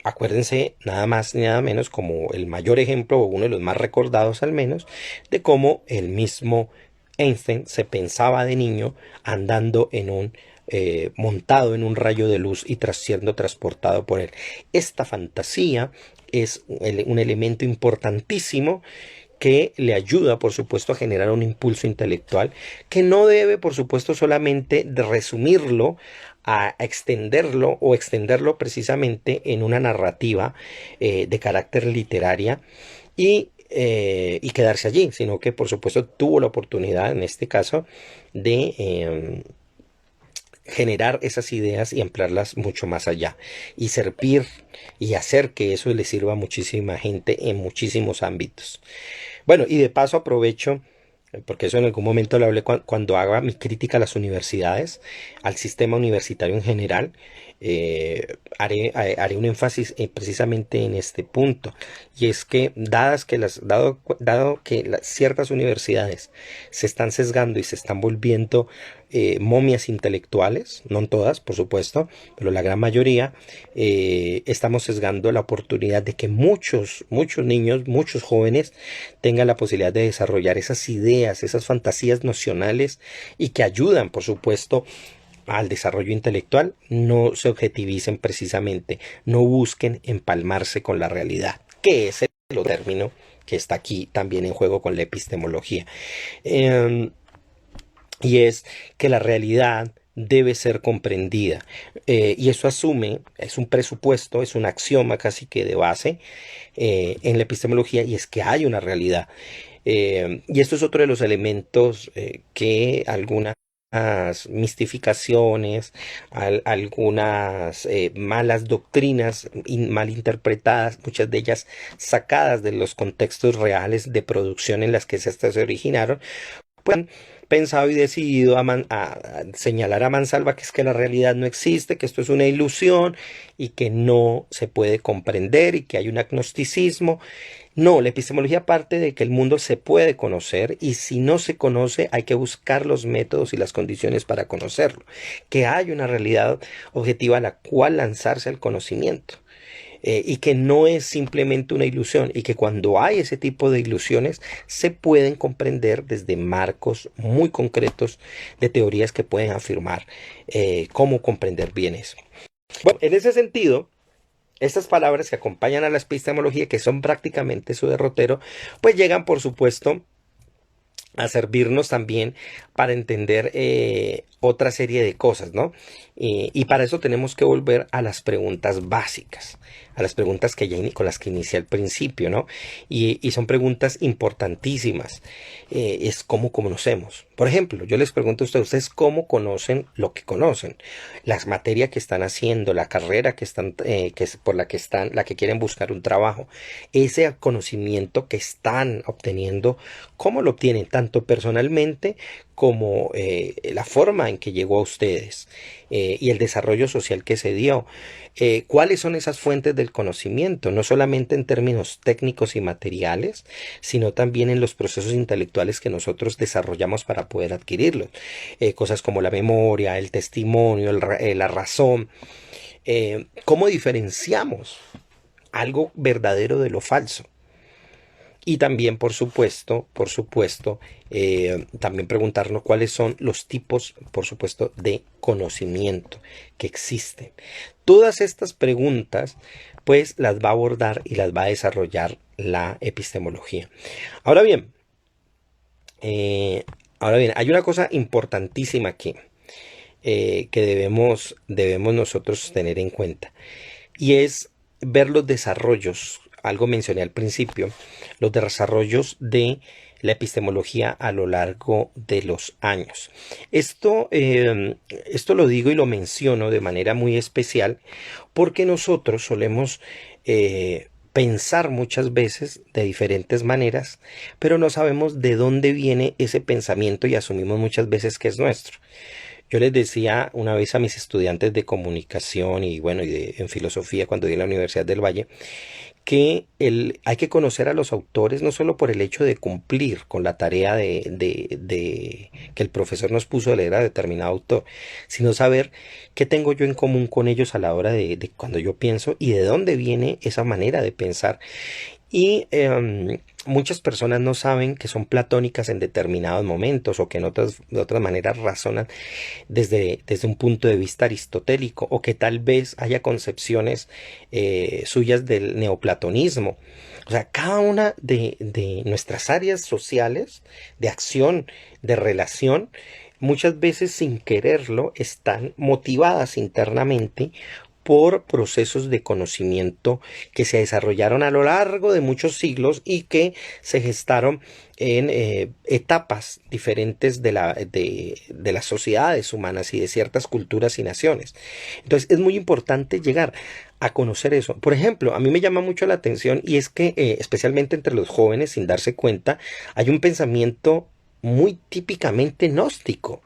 Acuérdense nada más ni nada menos como el mayor ejemplo, o uno de los más recordados al menos, de cómo el mismo Einstein se pensaba de niño andando montado en un rayo de luz y siendo transportado por él. Esta fantasía es un elemento importantísimo que le ayuda, por supuesto, a generar un impulso intelectual que no debe, por supuesto, solamente de resumirlo a extenderlo o extenderlo precisamente en una narrativa de carácter literaria y quedarse allí, sino que por supuesto tuvo la oportunidad en este caso de generar esas ideas y ampliarlas mucho más allá y servir y hacer que eso le sirva a muchísima gente en muchísimos ámbitos. Bueno, y de paso aprovecho, porque eso en algún momento lo hablé cuando haga mi crítica a las universidades, al sistema universitario en general, haré un énfasis precisamente en este punto. Y es que, dado que ciertas universidades se están sesgando y se están volviendo momias intelectuales, no en todas, por supuesto, pero la gran mayoría, estamos sesgando la oportunidad de que muchos niños, muchos jóvenes tengan la posibilidad de desarrollar esas ideas, esas fantasías nocionales y que ayudan, por supuesto, al desarrollo intelectual. No se objetivicen precisamente, no busquen empalmarse con la realidad, que es el término que está aquí también en juego con la epistemología. Y es que la realidad debe ser comprendida. Y eso asume, es un presupuesto, es un axioma casi que de base en la epistemología, y es que hay una realidad. Y esto es otro de los elementos que algunas mistificaciones, algunas malas doctrinas mal interpretadas, muchas de ellas sacadas de los contextos reales de producción en las que estas se originaron, pues han pensado y decidido a señalar a mansalva que es que la realidad no existe, que esto es una ilusión y que no se puede comprender y que hay un agnosticismo. No, la epistemología parte de que el mundo se puede conocer y si no se conoce hay que buscar los métodos y las condiciones para conocerlo, que hay una realidad objetiva a la cual lanzarse al conocimiento. Y que no es simplemente una ilusión y que cuando hay ese tipo de ilusiones se pueden comprender desde marcos muy concretos de teorías que pueden afirmar cómo comprender bien eso. Bueno, en ese sentido, estas palabras que acompañan a la epistemología, que son prácticamente su derrotero, pues llegan, por supuesto, a servirnos también para entender otra serie de cosas, ¿no? Y para eso tenemos que volver a las preguntas básicas, a las preguntas que con las que inicié al principio, ¿no? Y son preguntas importantísimas. Es cómo conocemos. Por ejemplo, yo les pregunto a ustedes cómo conocen lo que conocen, las materias que están haciendo, la carrera que están, por la que están, la que quieren buscar un trabajo, ese conocimiento que están obteniendo, cómo lo obtienen tanto personalmente como la forma en que llegó a ustedes y el desarrollo social que se dio. ¿Cuáles son esas fuentes del conocimiento? No solamente en términos técnicos y materiales, sino también en los procesos intelectuales que nosotros desarrollamos para poder adquirirlos. Cosas como la memoria, el testimonio, la razón. ¿Cómo diferenciamos algo verdadero de lo falso? Y también, por supuesto, también preguntarnos cuáles son los tipos, por supuesto, de conocimiento que existen. Todas estas preguntas, pues, las va a abordar y las va a desarrollar la epistemología. Ahora bien, hay una cosa importantísima aquí que debemos nosotros tener en cuenta, y es ver los desarrollos. Algo mencioné al principio, los desarrollos de la epistemología a lo largo de los años. Esto lo digo y lo menciono de manera muy especial porque nosotros solemos pensar muchas veces de diferentes maneras, pero no sabemos de dónde viene ese pensamiento y asumimos muchas veces que es nuestro. Yo les decía una vez a mis estudiantes de comunicación y bueno, en filosofía cuando di en la Universidad del Valle, que hay que conocer a los autores no solo por el hecho de cumplir con la tarea de que el profesor nos puso de leer a determinado autor, sino saber qué tengo yo en común con ellos a la hora de cuando yo pienso y de dónde viene esa manera de pensar. Y muchas personas no saben que son platónicas en determinados momentos o que de otras maneras razonan desde un punto de vista aristotélico o que tal vez haya concepciones suyas del neoplatonismo neoplatonismo. O sea, cada una de nuestras áreas sociales, de acción, de relación, muchas veces sin quererlo, están motivadas internamente por procesos de conocimiento que se desarrollaron a lo largo de muchos siglos y que se gestaron en etapas diferentes de las sociedades humanas y de ciertas culturas y naciones. Entonces es muy importante llegar a conocer eso. Por ejemplo, a mí me llama mucho la atención y es que especialmente entre los jóvenes, sin darse cuenta, hay un pensamiento muy típicamente gnóstico.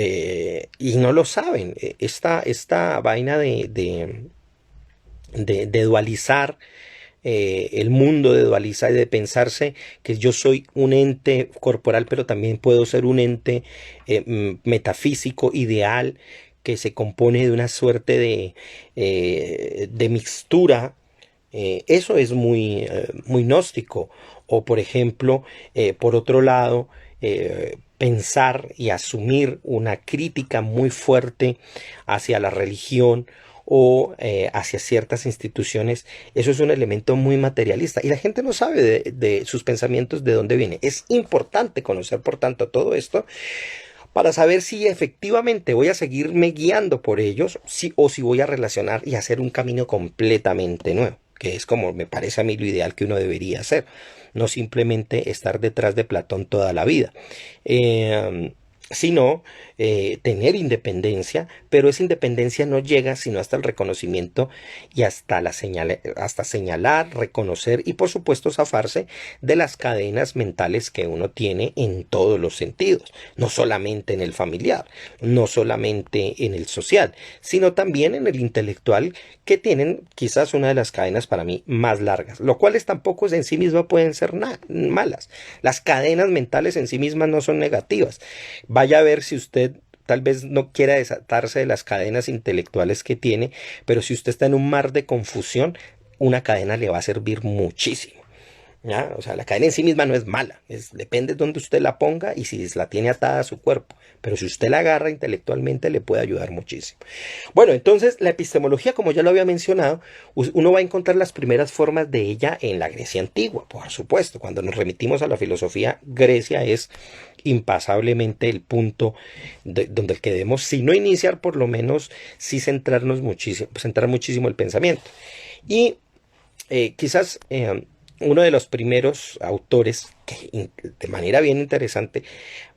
Y no lo saben. Esta vaina de dualizar el mundo, de dualizar, de pensarse que yo soy un ente corporal, pero también puedo ser un ente metafísico, ideal, que se compone de una suerte de mixtura. Eso es muy gnóstico. O por ejemplo, por otro lado, pensar y asumir una crítica muy fuerte hacia la religión o hacia ciertas instituciones, eso es un elemento muy materialista y la gente no sabe de sus pensamientos de dónde viene. Es importante conocer, por tanto, todo esto para saber si efectivamente voy a seguirme guiando por ellos, o si voy a relacionar y hacer un camino completamente nuevo, que es como me parece a mí lo ideal que uno debería hacer, no simplemente estar detrás de Platón toda la vida. Sino tener independencia, pero esa independencia no llega sino hasta el reconocimiento y hasta señalar, reconocer y por supuesto zafarse de las cadenas mentales que uno tiene en todos los sentidos, no solamente en el familiar, no solamente en el social, sino también en el intelectual, que tienen quizás una de las cadenas para mí más largas, lo cuales tampoco en sí mismas pueden ser malas. Las cadenas mentales en sí mismas no son negativas. Vaya a ver si usted tal vez no quiera desatarse de las cadenas intelectuales que tiene, pero si usted está en un mar de confusión, una cadena le va a servir muchísimo. ¿Ya? O sea, la cadena en sí misma no es mala, depende de dónde usted la ponga y si la tiene atada a su cuerpo, pero si usted la agarra intelectualmente le puede ayudar muchísimo. Bueno, entonces la epistemología, como ya lo había mencionado, uno va a encontrar las primeras formas de ella en la Grecia antigua, por supuesto. Cuando nos remitimos a la filosofía, Grecia es impasablemente el punto donde el que debemos, si no iniciar, por lo menos sí centrar muchísimo el pensamiento. Y quizás uno de los primeros autores que de manera bien interesante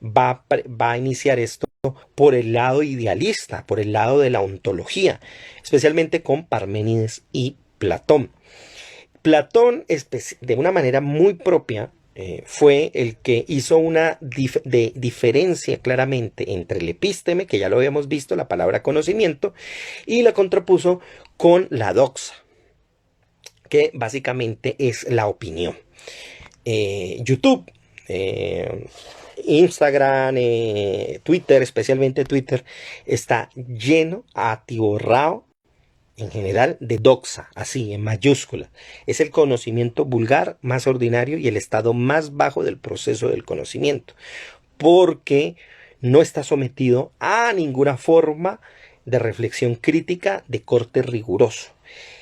va a iniciar esto por el lado idealista, por el lado de la ontología, especialmente con Parménides y Platón. Platón, de una manera muy propia, fue el que hizo una diferencia claramente entre el epísteme, que ya lo habíamos visto, la palabra conocimiento, y la contrapuso con la doxa, que básicamente es la opinión. YouTube, Instagram, Twitter, especialmente Twitter, está lleno, atiborrado en general de doxa, así en mayúscula. Es el conocimiento vulgar más ordinario y el estado más bajo del proceso del conocimiento, porque no está sometido a ninguna forma de reflexión crítica de corte riguroso.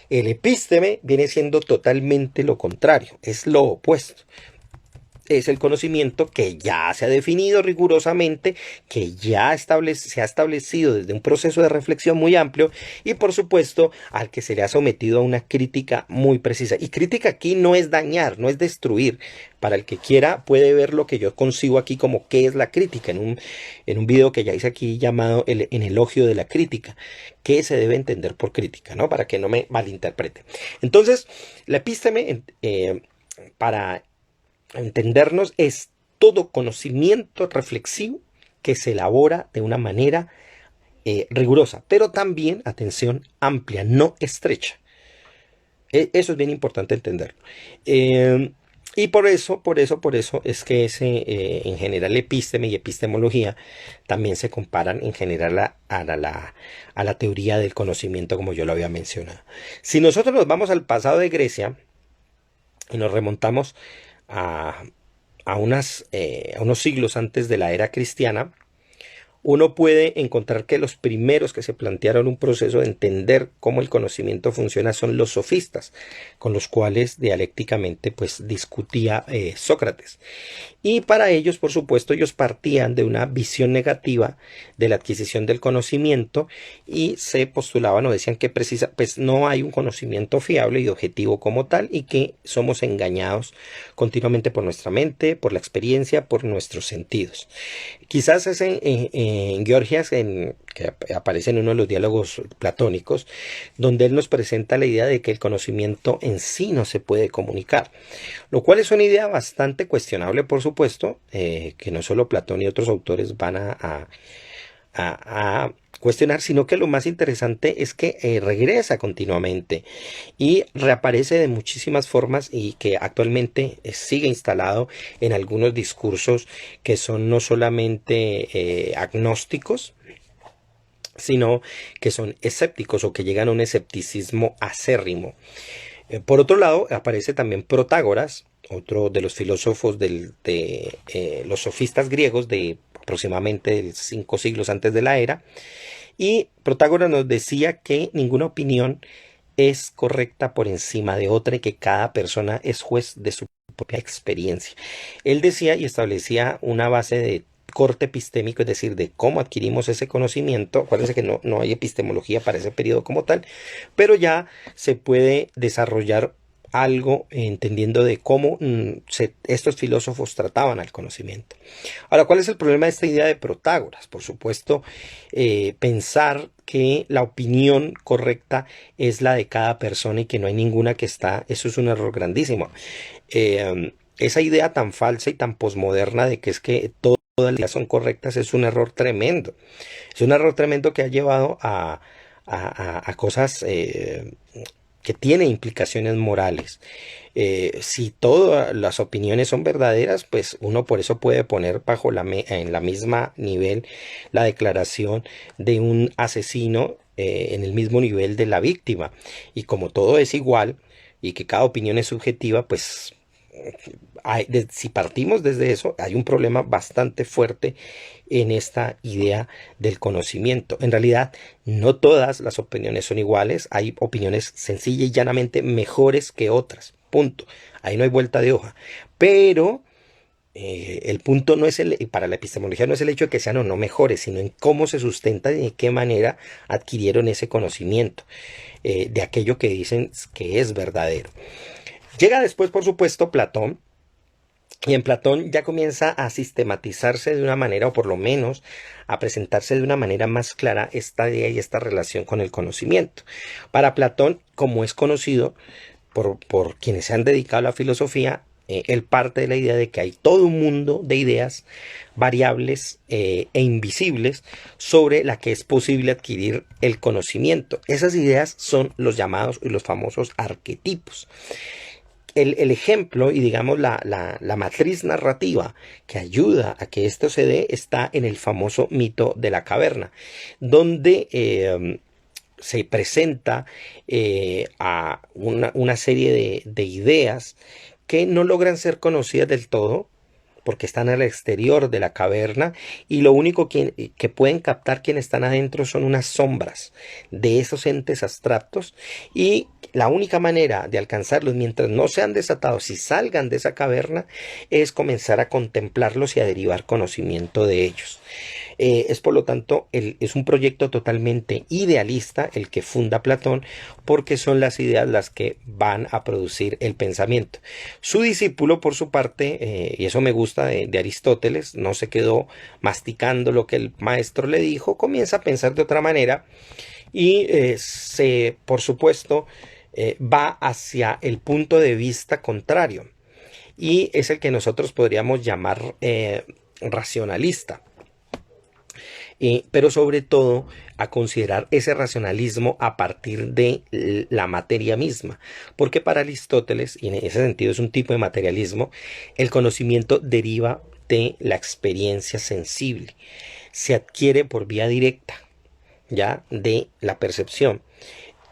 El epísteme viene siendo totalmente lo contrario, es lo opuesto. Es el conocimiento que ya se ha definido rigurosamente, que ya se ha establecido desde un proceso de reflexión muy amplio y por supuesto al que se le ha sometido a una crítica muy precisa. Y crítica aquí no es dañar, no es destruir. Para el que quiera puede ver lo que yo concibo aquí como qué es la crítica en un video que ya hice aquí llamado en elogio de la crítica. ¿Qué se debe entender por crítica? ¿No? Para que no me malinterprete. Entonces, la epísteme para entendernos es todo conocimiento reflexivo que se elabora de una manera rigurosa, pero también, atención, amplia, no estrecha. Eso es bien importante entenderlo. Y por eso es que en general epísteme y epistemología también se comparan en general a la teoría del conocimiento, como yo lo había mencionado. Si nosotros nos vamos al pasado de Grecia y nos remontamos a unos siglos antes de la era cristiana, uno puede encontrar que los primeros que se plantearon un proceso de entender cómo el conocimiento funciona son los sofistas, con los cuales dialécticamente pues discutía Sócrates. Y para ellos, por supuesto, ellos partían de una visión negativa de la adquisición del conocimiento y se postulaban o decían que pues no hay un conocimiento fiable y objetivo como tal y que somos engañados continuamente por nuestra mente, por la experiencia, por nuestros sentidos. Quizás es en Georgias, que aparece en uno de los diálogos platónicos, donde él nos presenta la idea de que el conocimiento en sí no se puede comunicar, lo cual es una idea bastante cuestionable, por supuesto, que no solo Platón y otros autores van a cuestionar, sino que lo más interesante es que regresa continuamente y reaparece de muchísimas formas y que actualmente sigue instalado en algunos discursos que son no solamente agnósticos, sino que son escépticos o que llegan a un escepticismo acérrimo. Por otro lado, aparece también Protágoras, otro de los filósofos de los sofistas griegos de aproximadamente 5 siglos antes de la era, y Protágoras nos decía que ninguna opinión es correcta por encima de otra y que cada persona es juez de su propia experiencia. Él decía y establecía una base de corte epistémico, es decir, de cómo adquirimos ese conocimiento. Acuérdense que no hay epistemología para ese periodo como tal, pero ya se puede desarrollar algo entendiendo de cómo estos filósofos trataban al conocimiento. Ahora, ¿cuál es el problema de esta idea de Protágoras? Por supuesto, pensar que la opinión correcta es la de cada persona y que no hay ninguna que está, eso es un error grandísimo. Esa idea tan falsa y tan posmoderna de que es que todas las ideas son correctas es un error tremendo. Es un error tremendo que ha llevado a cosas que tiene implicaciones morales. Si todas las opiniones son verdaderas, pues uno por eso puede poner en la misma nivel la declaración de un asesino en el mismo nivel de la víctima. Y como todo es igual y que cada opinión es subjetiva, pues si partimos desde eso, hay un problema bastante fuerte en esta idea del conocimiento. En realidad, no todas las opiniones son iguales, hay opiniones sencillas y llanamente mejores que otras, punto. Ahí no hay vuelta de hoja. Pero el punto no es para la epistemología no es el hecho de que sean o no mejores, sino en cómo se sustentan y de qué manera adquirieron ese conocimiento de aquello que dicen que es verdadero. Llega después, por supuesto, Platón, y en Platón ya comienza a sistematizarse de una manera, o por lo menos a presentarse de una manera más clara esta idea y esta relación con el conocimiento. Para Platón, como es conocido por quienes se han dedicado a la filosofía, él parte de la idea de que hay todo un mundo de ideas variables e invisibles sobre la que es posible adquirir el conocimiento. Esas ideas son los llamados y los famosos arquetipos. El ejemplo y digamos la matriz narrativa que ayuda a que esto se dé está en el famoso mito de la caverna, donde se presenta a una serie de ideas que no logran ser conocidas del todo porque están al exterior de la caverna y lo único que pueden captar quienes están adentro son unas sombras de esos entes abstractos y la única manera de alcanzarlos mientras no sean desatados y salgan de esa caverna es comenzar a contemplarlos y a derivar conocimiento de ellos. Es por lo tanto, es un proyecto totalmente idealista el que funda Platón porque son las ideas las que van a producir el pensamiento. Su discípulo, por su parte, y eso me gusta de Aristóteles, no se quedó masticando lo que el maestro le dijo, comienza a pensar de otra manera y por supuesto, va hacia el punto de vista contrario y es el que nosotros podríamos llamar racionalista. Pero sobre todo a considerar ese racionalismo a partir de la materia misma, porque para Aristóteles, y en ese sentido es un tipo de materialismo, el conocimiento deriva de la experiencia sensible, se adquiere por vía directa, ya de la percepción.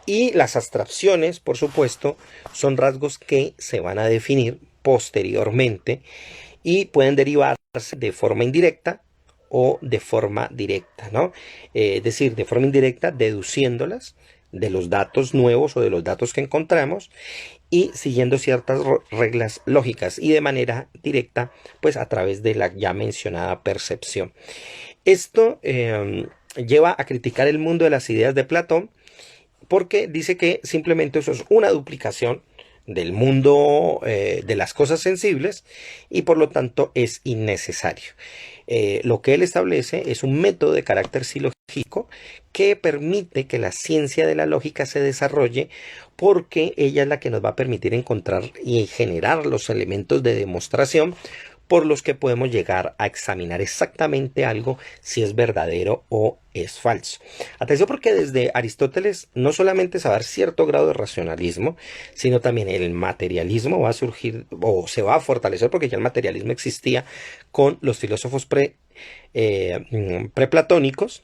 Y las abstracciones, por supuesto, son rasgos que se van a definir posteriormente y pueden derivarse de forma indirecta o de forma directa, ¿no? Es decir, de forma indirecta, deduciéndolas de los datos nuevos o de los datos que encontramos y siguiendo ciertas reglas lógicas, y de manera directa, pues a través de la ya mencionada percepción. Esto lleva a criticar el mundo de las ideas de Platón, porque dice que simplemente eso es una duplicación del mundo de las cosas sensibles, y por lo tanto es innecesario. Lo que él establece es un método de carácter silógico que permite que la ciencia de la lógica se desarrolle, porque ella es la que nos va a permitir encontrar y generar los elementos de demostración por los que podemos llegar a examinar exactamente algo, si es verdadero o es falso. Atención, porque desde Aristóteles no solamente se va a dar cierto grado de racionalismo, sino también el materialismo va a surgir o se va a fortalecer, porque ya el materialismo existía con los filósofos preplatónicos.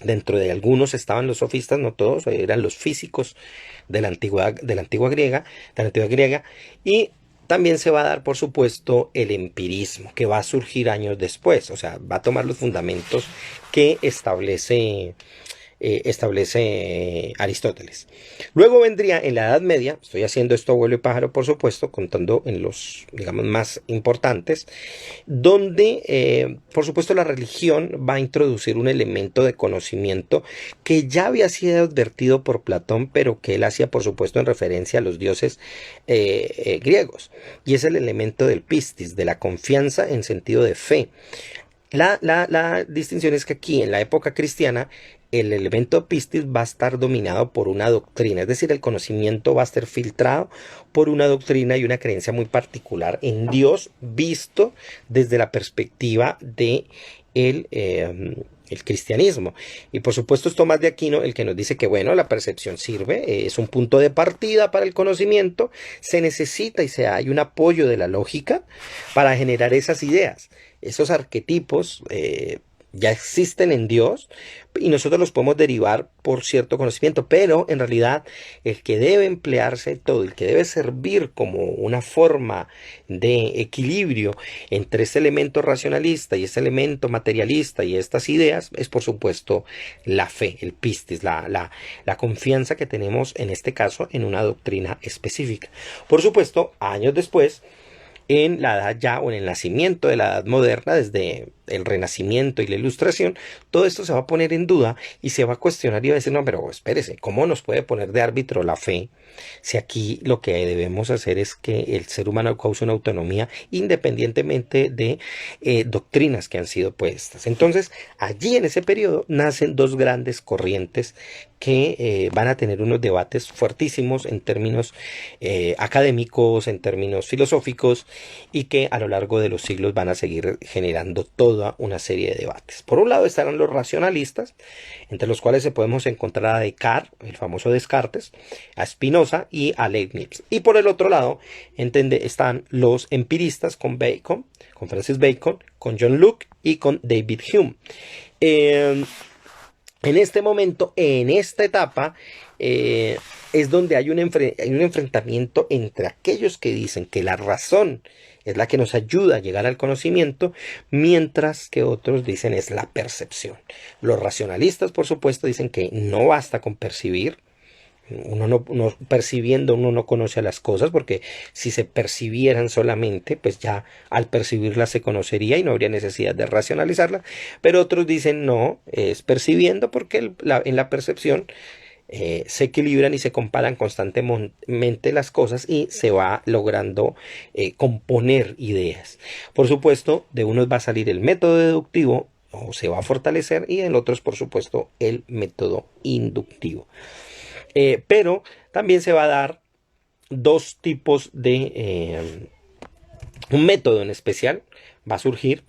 Dentro de algunos estaban los sofistas, no todos, eran los físicos de la antigua griega, y también se va a dar, por supuesto, el empirismo, que va a surgir años después, o sea, va a tomar los fundamentos que establece Aristóteles. Luego vendría en la Edad Media, estoy haciendo esto a vuelo y pájaro, por supuesto, contando en los, digamos, más importantes, donde, por supuesto, la religión va a introducir un elemento de conocimiento que ya había sido advertido por Platón, pero que él hacía, por supuesto, en referencia a los dioses griegos, y es el elemento del pistis, de la confianza en sentido de fe. La distinción es que aquí, en la época cristiana, el elemento pistis va a estar dominado por una doctrina, es decir, el conocimiento va a estar filtrado por una doctrina y una creencia muy particular en Dios, visto desde la perspectiva de el cristianismo. Y por supuesto es Tomás de Aquino el que nos dice que, bueno, la percepción sirve, es un punto de partida para el conocimiento, se necesita y hay un apoyo de la lógica para generar esas ideas, esos arquetipos ya existen en Dios, y nosotros los podemos derivar por cierto conocimiento, pero en realidad el que debe emplearse todo, el que debe servir como una forma de equilibrio entre este elemento racionalista y este elemento materialista y estas ideas, es por supuesto la fe, el pistis, la confianza que tenemos en este caso en una doctrina específica. Por supuesto, años después, en la edad ya o en el nacimiento de la edad moderna, desde el Renacimiento y la Ilustración, todo esto se va a poner en duda y se va a cuestionar y va a decir, no, pero espérese, ¿cómo nos puede poner de árbitro la fe si aquí lo que debemos hacer es que el ser humano cause una autonomía independientemente de doctrinas que han sido puestas? Entonces, allí en ese periodo nacen dos grandes corrientes que van a tener unos debates fuertísimos en términos académicos, en términos filosóficos, y que a lo largo de los siglos van a seguir generando toda una serie de debates. Por un lado estarán los racionalistas, entre los cuales podemos encontrar a Descartes, el famoso Descartes, a Spinoza y a Leibniz. Y por el otro lado están los empiristas con Bacon, con Francis Bacon, con John Locke y con David Hume. En este momento, en esta etapa, es donde hay un enfrentamiento entre aquellos que dicen que la razón es la que nos ayuda a llegar al conocimiento, mientras que otros dicen es la percepción. Los racionalistas, por supuesto, dicen que no basta con percibir. Percibiendo uno no conoce a las cosas, porque si se percibieran solamente, pues ya al percibirlas se conocería y no habría necesidad de racionalizarla. Pero otros dicen no, es percibiendo, porque en la percepción se equilibran y se comparan constantemente las cosas y se va logrando componer ideas. Por supuesto, de unos va a salir el método deductivo, o se va a fortalecer, y en otros, por supuesto, el método inductivo. Pero también se va a dar dos tipos de un método en especial va a surgir,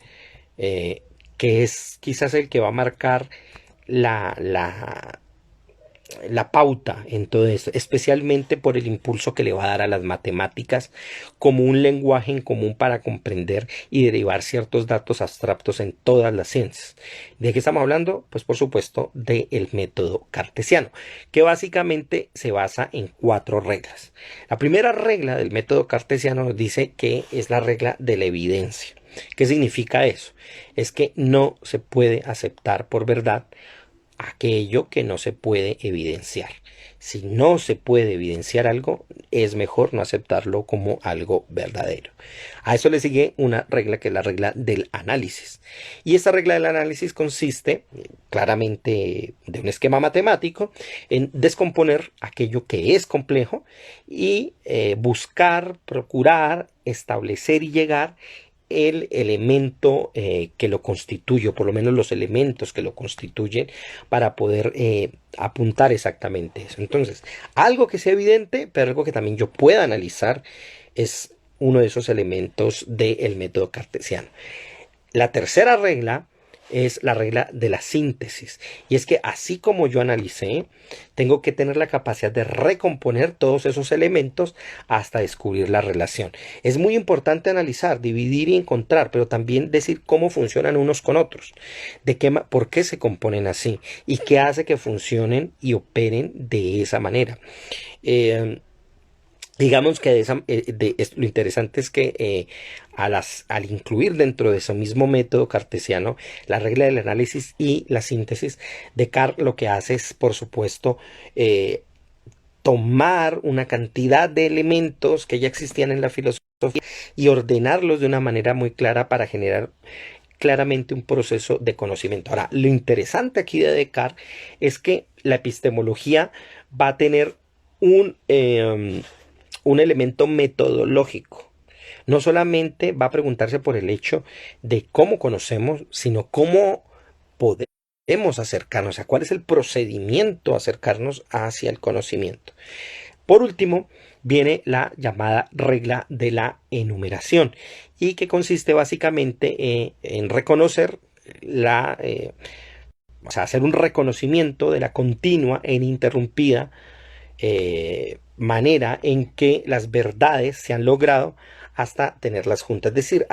que es quizás el que va a marcar la pauta en todo esto, especialmente por el impulso que le va a dar a las matemáticas como un lenguaje en común para comprender y derivar ciertos datos abstractos en todas las ciencias. ¿De qué estamos hablando? Pues por supuesto del método cartesiano, que básicamente se basa en 4 reglas. La primera regla del método cartesiano nos dice que es la regla de la evidencia. ¿Qué significa eso? Es que no se puede aceptar por verdad aquello que no se puede evidenciar. Si no se puede evidenciar algo, es mejor no aceptarlo como algo verdadero. A eso le sigue una regla que es la regla del análisis. Y esta regla del análisis consiste claramente de un esquema matemático en descomponer aquello que es complejo y buscar, procurar, establecer y llegar el elemento que lo constituye, o por lo menos los elementos que lo constituyen, para poder apuntar exactamente eso. Entonces, algo que sea evidente, pero algo que también yo pueda analizar, es uno de esos elementos del método cartesiano. La tercera regla es la regla de la síntesis. Y es que así como yo analicé, tengo que tener la capacidad de recomponer todos esos elementos hasta descubrir la relación. Es muy importante analizar, dividir y encontrar, pero también decir cómo funcionan unos con otros, por qué se componen así y qué hace que funcionen y operen de esa manera. Digamos que lo interesante es que al incluir dentro de ese mismo método cartesiano la regla del análisis y la síntesis, Descartes lo que hace es, por supuesto, tomar una cantidad de elementos que ya existían en la filosofía y ordenarlos de una manera muy clara para generar claramente un proceso de conocimiento. Ahora, lo interesante aquí de Descartes es que la epistemología va a tener un elemento metodológico. No solamente va a preguntarse por el hecho de cómo conocemos, sino cómo podemos acercarnos, o sea, cuál es el procedimiento a acercarnos hacia el conocimiento. Por último, viene la llamada regla de la enumeración, y que consiste básicamente en reconocer o sea, hacer un reconocimiento de la continua e ininterrumpida manera en que las verdades se han logrado hasta tenerlas juntas. Es decir,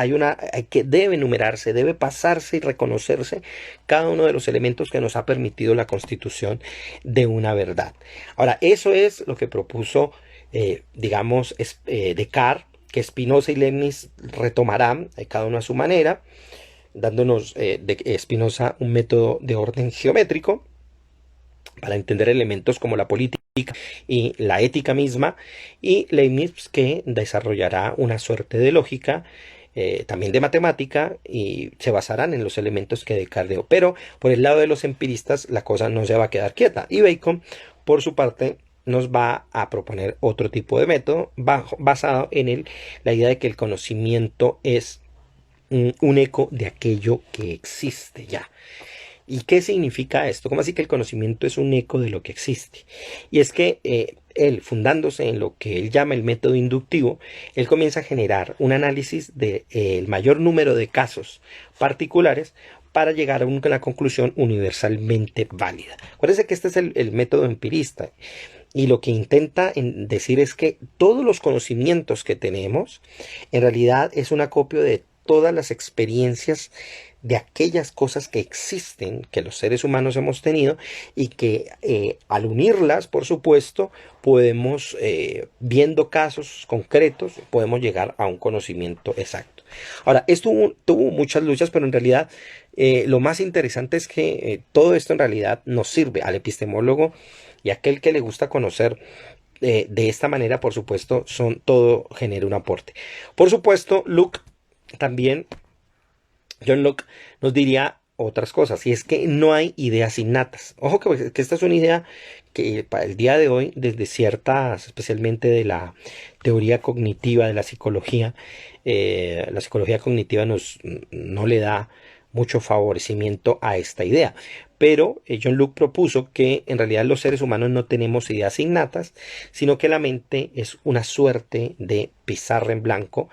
debe enumerarse, debe pasarse y reconocerse cada uno de los elementos que nos ha permitido la constitución de una verdad. Ahora, eso es lo que propuso, Descartes, que Spinoza y Leibniz retomarán cada uno a su manera, dándonos de Spinoza un método de orden geométrico para entender elementos como la política y la ética misma, y Leibniz, que desarrollará una suerte de lógica, también de matemática, y se basarán en los elementos que Descartes dio. Pero por el lado de los empiristas la cosa no se va a quedar quieta, y Bacon, por su parte, nos va a proponer otro tipo de método basado en la idea de que el conocimiento es un eco de aquello que existe ya. ¿Y qué significa esto? ¿Cómo así que el conocimiento es un eco de lo que existe? Y es que él, fundándose en lo que él llama el método inductivo, él comienza a generar un análisis del mayor número de casos particulares para llegar a una conclusión universalmente válida. Acuérdense que este es el método empirista. Y lo que intenta decir es que todos los conocimientos que tenemos en realidad es un acopio de todas las experiencias de aquellas cosas que existen, que los seres humanos hemos tenido, y que al unirlas, por supuesto, podemos, viendo casos concretos, podemos llegar a un conocimiento exacto. Ahora, esto tuvo muchas luchas, pero en realidad lo más interesante es que todo esto en realidad nos sirve al epistemólogo y a aquel que le gusta conocer de esta manera. Por supuesto, todo genera un aporte. Por supuesto, John Locke nos diría otras cosas, y es que no hay ideas innatas. Ojo que esta es una idea que para el día de hoy, desde especialmente de la teoría cognitiva de la psicología cognitiva no le da mucho favorecimiento a esta idea. Pero John Locke propuso que en realidad los seres humanos no tenemos ideas innatas, sino que la mente es una suerte de pizarra en blanco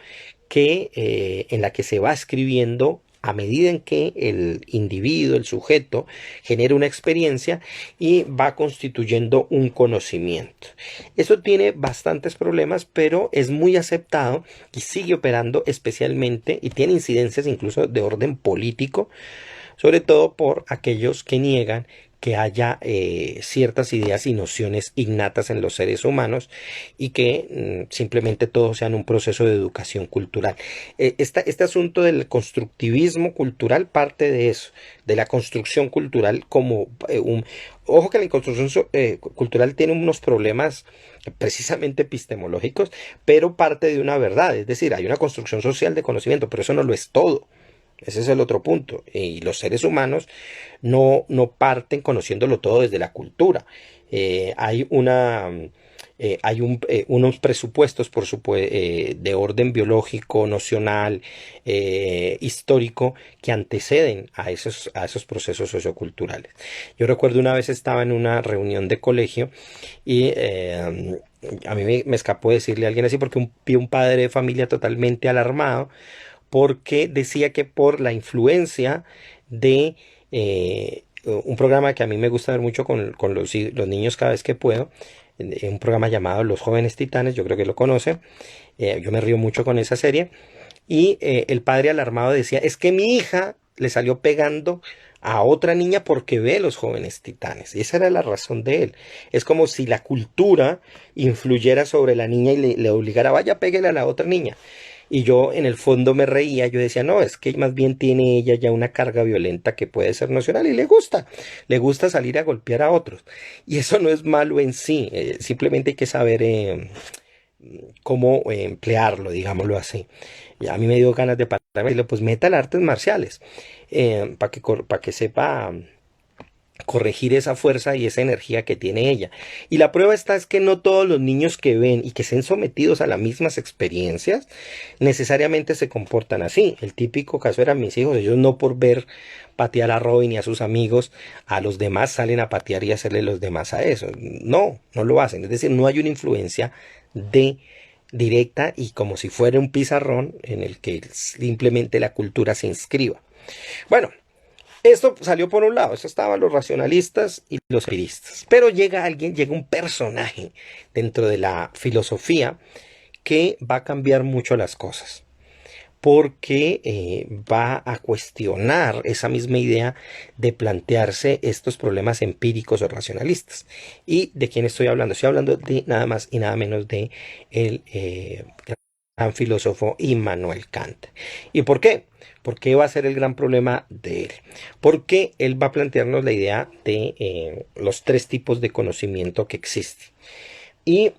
en la que se va escribiendo a medida en que el individuo, el sujeto, genera una experiencia y va constituyendo un conocimiento. Eso tiene bastantes problemas, pero es muy aceptado y sigue operando, especialmente, y tiene incidencias incluso de orden político, sobre todo por aquellos que niegan que haya ciertas ideas y nociones innatas en los seres humanos y que simplemente todo sea en un proceso de educación cultural. Este asunto del constructivismo cultural parte de eso, de la construcción cultural como un... Ojo que la construcción cultural tiene unos problemas precisamente epistemológicos, pero parte de una verdad, es decir, hay una construcción social de conocimiento, pero eso no lo es todo. Ese es el otro punto. Y los seres humanos no parten conociéndolo todo desde la cultura. Hay unos presupuestos de orden biológico, nocional, histórico, que anteceden a esos procesos socioculturales. Yo recuerdo una vez estaba en una reunión de colegio y a mí me escapó decirle a alguien así porque vi un padre de familia totalmente alarmado porque decía que por la influencia de un programa que a mí me gusta ver mucho con los niños cada vez que puedo, un programa llamado Los Jóvenes Titanes, yo creo que lo conoce, yo me río mucho con esa serie, y el padre alarmado decía, es que mi hija le salió pegando a otra niña porque ve Los Jóvenes Titanes, y esa era la razón de él. Es como si la cultura influyera sobre la niña y le obligara, vaya, péguele a la otra niña. Y yo en el fondo me reía, yo decía, no, es que más bien tiene ella ya una carga violenta que puede ser nocional y le gusta salir a golpear a otros. Y eso no es malo en sí, simplemente hay que saber cómo emplearlo, digámoslo así. Y a mí me dio ganas de pararme y decirle, pues meta las artes marciales, para que sepa corregir esa fuerza y esa energía que tiene ella. Y la prueba está es que no todos los niños que ven y que sean sometidos a las mismas experiencias necesariamente se comportan así. El típico caso eran mis hijos, ellos no por ver patear a Robin y a sus amigos, a los demás salen a patear y hacerle los demás a eso. No lo hacen. Es decir, no hay una influencia de directa y como si fuera un pizarrón en el que simplemente la cultura se inscriba. Bueno, esto salió por un lado, eso estaban los racionalistas y los empiristas. Pero llega un personaje dentro de la filosofía que va a cambiar mucho las cosas. Porque va a cuestionar esa misma idea de plantearse estos problemas empíricos o racionalistas. ¿Y de quién estoy hablando? Estoy hablando de nada más y nada menos de el gran filósofo Immanuel Kant. ¿Y por qué? ¿Por qué va a ser el gran problema de él? Porque él va a plantearnos la idea de los tres tipos de conocimiento que existen. Y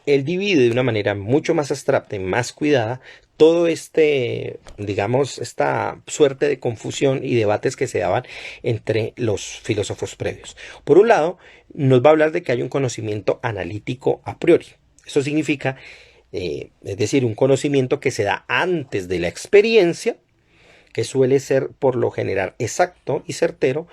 él divide de una manera mucho más abstracta y más cuidada todo digamos, esta suerte de confusión y debates que se daban entre los filósofos previos. Por un lado, nos va a hablar de que hay un conocimiento analítico a priori. Eso significa, es decir, un conocimiento que se da antes de la experiencia, que suele ser por lo general exacto y certero,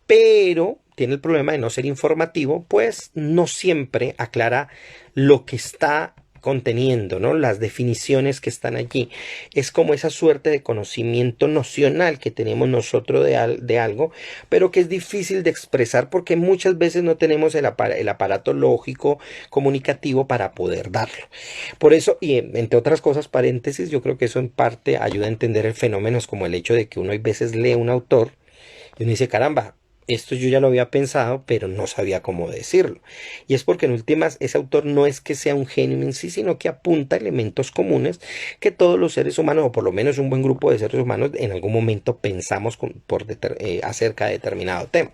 pero tiene el problema de no ser informativo, pues no siempre aclara lo que está conteniendo, ¿no? Las definiciones que están allí. Es como esa suerte de conocimiento nocional que tenemos nosotros de algo, pero que es difícil de expresar porque muchas veces no tenemos el aparato lógico comunicativo para poder darlo. Por eso, y entre otras cosas, paréntesis, yo creo que eso en parte ayuda a entender el fenómeno, como el hecho de que uno a veces lee un autor y uno dice, caramba, esto yo ya lo había pensado, pero no sabía cómo decirlo. Y es porque en últimas ese autor no es que sea un genio en sí, sino que apunta elementos comunes que todos los seres humanos, o por lo menos un buen grupo de seres humanos, en algún momento pensamos acerca de determinado tema.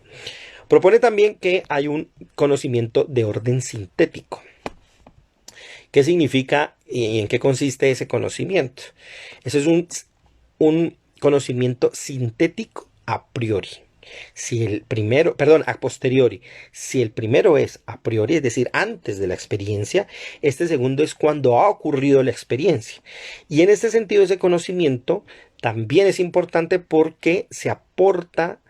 Propone también que hay un conocimiento de orden sintético. ¿Qué significa y en qué consiste ese conocimiento? Ese es un conocimiento sintético a priori. Si el primero, perdón, a posteriori, si el primero es a priori, es decir, antes de la experiencia, este segundo es cuando ha ocurrido la experiencia. Y en este sentido, ese conocimiento también es importante porque se aporta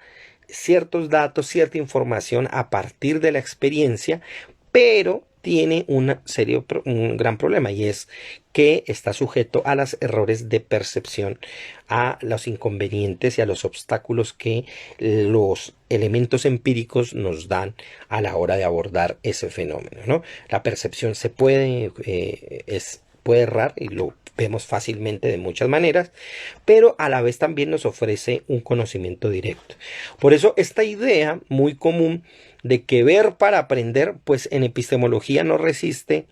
ciertos datos, cierta información a partir de la experiencia, pero tiene un gran problema y es que está sujeto a los errores de percepción, a los inconvenientes y a los obstáculos que los elementos empíricos nos dan a la hora de abordar ese fenómeno, ¿no? La percepción puede errar y lo vemos fácilmente de muchas maneras, pero a la vez también nos ofrece un conocimiento directo. Por eso esta idea muy común de que ver para aprender, pues en epistemología no resiste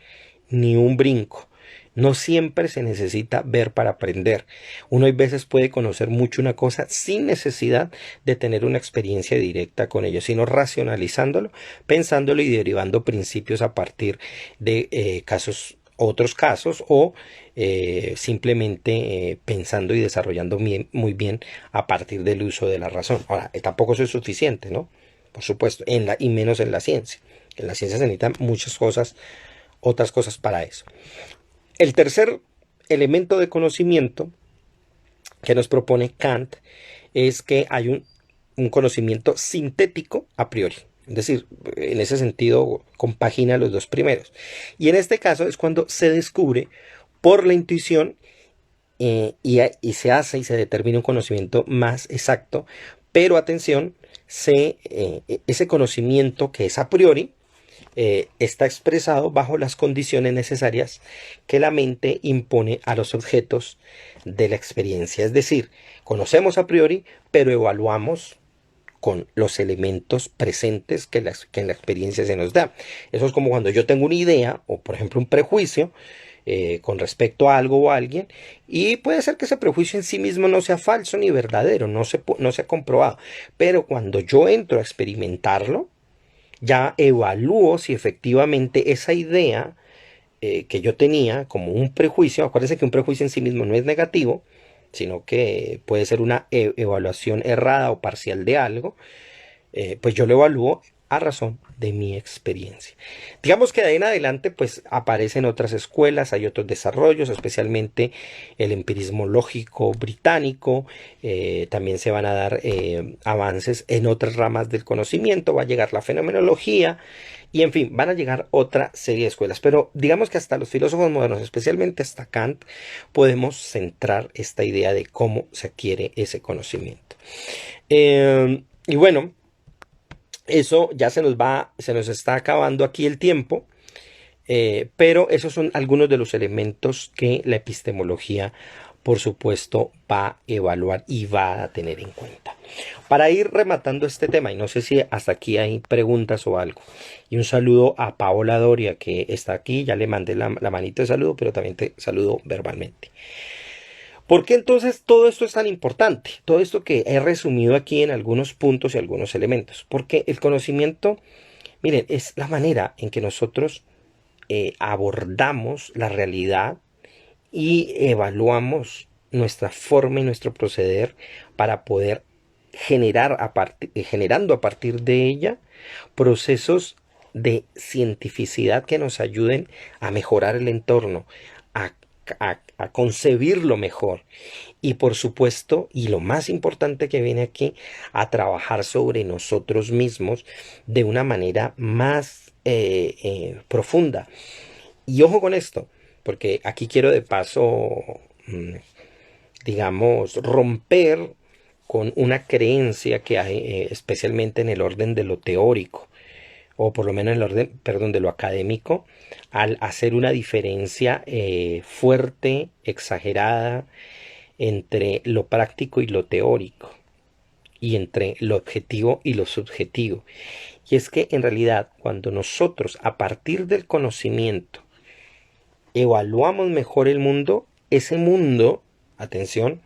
ni un brinco. No siempre se necesita ver para aprender. Uno a veces puede conocer mucho una cosa sin necesidad de tener una experiencia directa con ello, sino racionalizándolo, pensándolo y derivando principios a partir de otros casos o simplemente pensando y desarrollando muy bien a partir del uso de la razón. Ahora, tampoco eso es suficiente, ¿no? Por supuesto, y menos en la ciencia. En la ciencia se necesitan muchas cosas, otras cosas para eso. El tercer elemento de conocimiento que nos propone Kant es que hay un conocimiento sintético a priori. Es decir, en ese sentido compagina los dos primeros. Y en este caso es cuando se descubre por la intuición y se hace y se determina un conocimiento más exacto. Pero atención, ese conocimiento que es a priori, está expresado bajo las condiciones necesarias que la mente impone a los objetos de la experiencia. Es decir, conocemos a priori, pero evaluamos con los elementos presentes que en la experiencia se nos da. Eso es como cuando yo tengo una idea o, por ejemplo, un prejuicio con respecto a algo o a alguien, y puede ser que ese prejuicio en sí mismo no sea falso ni verdadero, no se ha comprobado, pero cuando yo entro a experimentarlo, ya evalúo si efectivamente esa idea que yo tenía como un prejuicio, acuérdense que un prejuicio en sí mismo no es negativo, sino que puede ser una evaluación errada o parcial de algo, pues yo lo evalúo a razón de mi experiencia. Digamos que de ahí en adelante pues aparecen otras escuelas, hay otros desarrollos, especialmente el empirismo lógico británico, también se van a dar avances en otras ramas del conocimiento, va a llegar la fenomenología y en fin, van a llegar otra serie de escuelas, pero digamos que hasta los filósofos modernos, especialmente hasta Kant, podemos centrar esta idea de cómo se adquiere ese conocimiento. Y bueno, eso ya se nos está acabando aquí el tiempo, pero esos son algunos de los elementos que la epistemología, por supuesto, va a evaluar y va a tener en cuenta. Para ir rematando este tema, y no sé si hasta aquí hay preguntas o algo, y un saludo a Paola Doria que está aquí, ya le mandé la manito de saludo, pero también te saludo verbalmente. ¿Por qué entonces todo esto es tan importante? Todo esto que he resumido aquí en algunos puntos y algunos elementos. Porque el conocimiento, miren, es la manera en que nosotros abordamos la realidad y evaluamos nuestra forma y nuestro proceder para poder generando a partir de ella procesos de cientificidad que nos ayuden a mejorar el entorno, a concebirlo mejor y por supuesto, y lo más importante que viene aquí, a trabajar sobre nosotros mismos de una manera más profunda. Y ojo con esto, porque aquí quiero de paso, digamos, romper con una creencia que hay especialmente en el orden de lo teórico, o por lo menos en el orden, perdón, de lo académico, al hacer una diferencia fuerte, exagerada, entre lo práctico y lo teórico, y entre lo objetivo y lo subjetivo. Y es que en realidad cuando nosotros a partir del conocimiento evaluamos mejor el mundo, ese mundo, atención,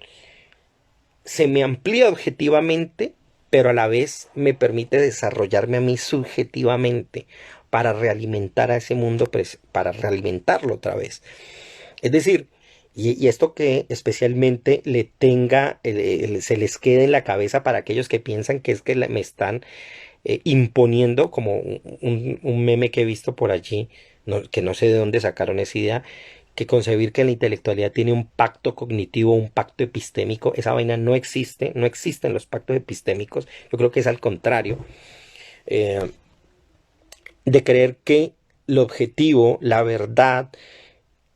se me amplía objetivamente, pero a la vez me permite desarrollarme a mí subjetivamente para realimentar a ese mundo, para realimentarlo otra vez. Es decir, y esto que especialmente se les quede en la cabeza para aquellos que piensan que es que me están imponiendo, como un meme que he visto por allí, que no sé de dónde sacaron esa idea, que concebir que la intelectualidad tiene un pacto cognitivo, un pacto epistémico, esa vaina no existe, no existen los pactos epistémicos, yo creo que es al contrario, de creer que el objetivo, la verdad,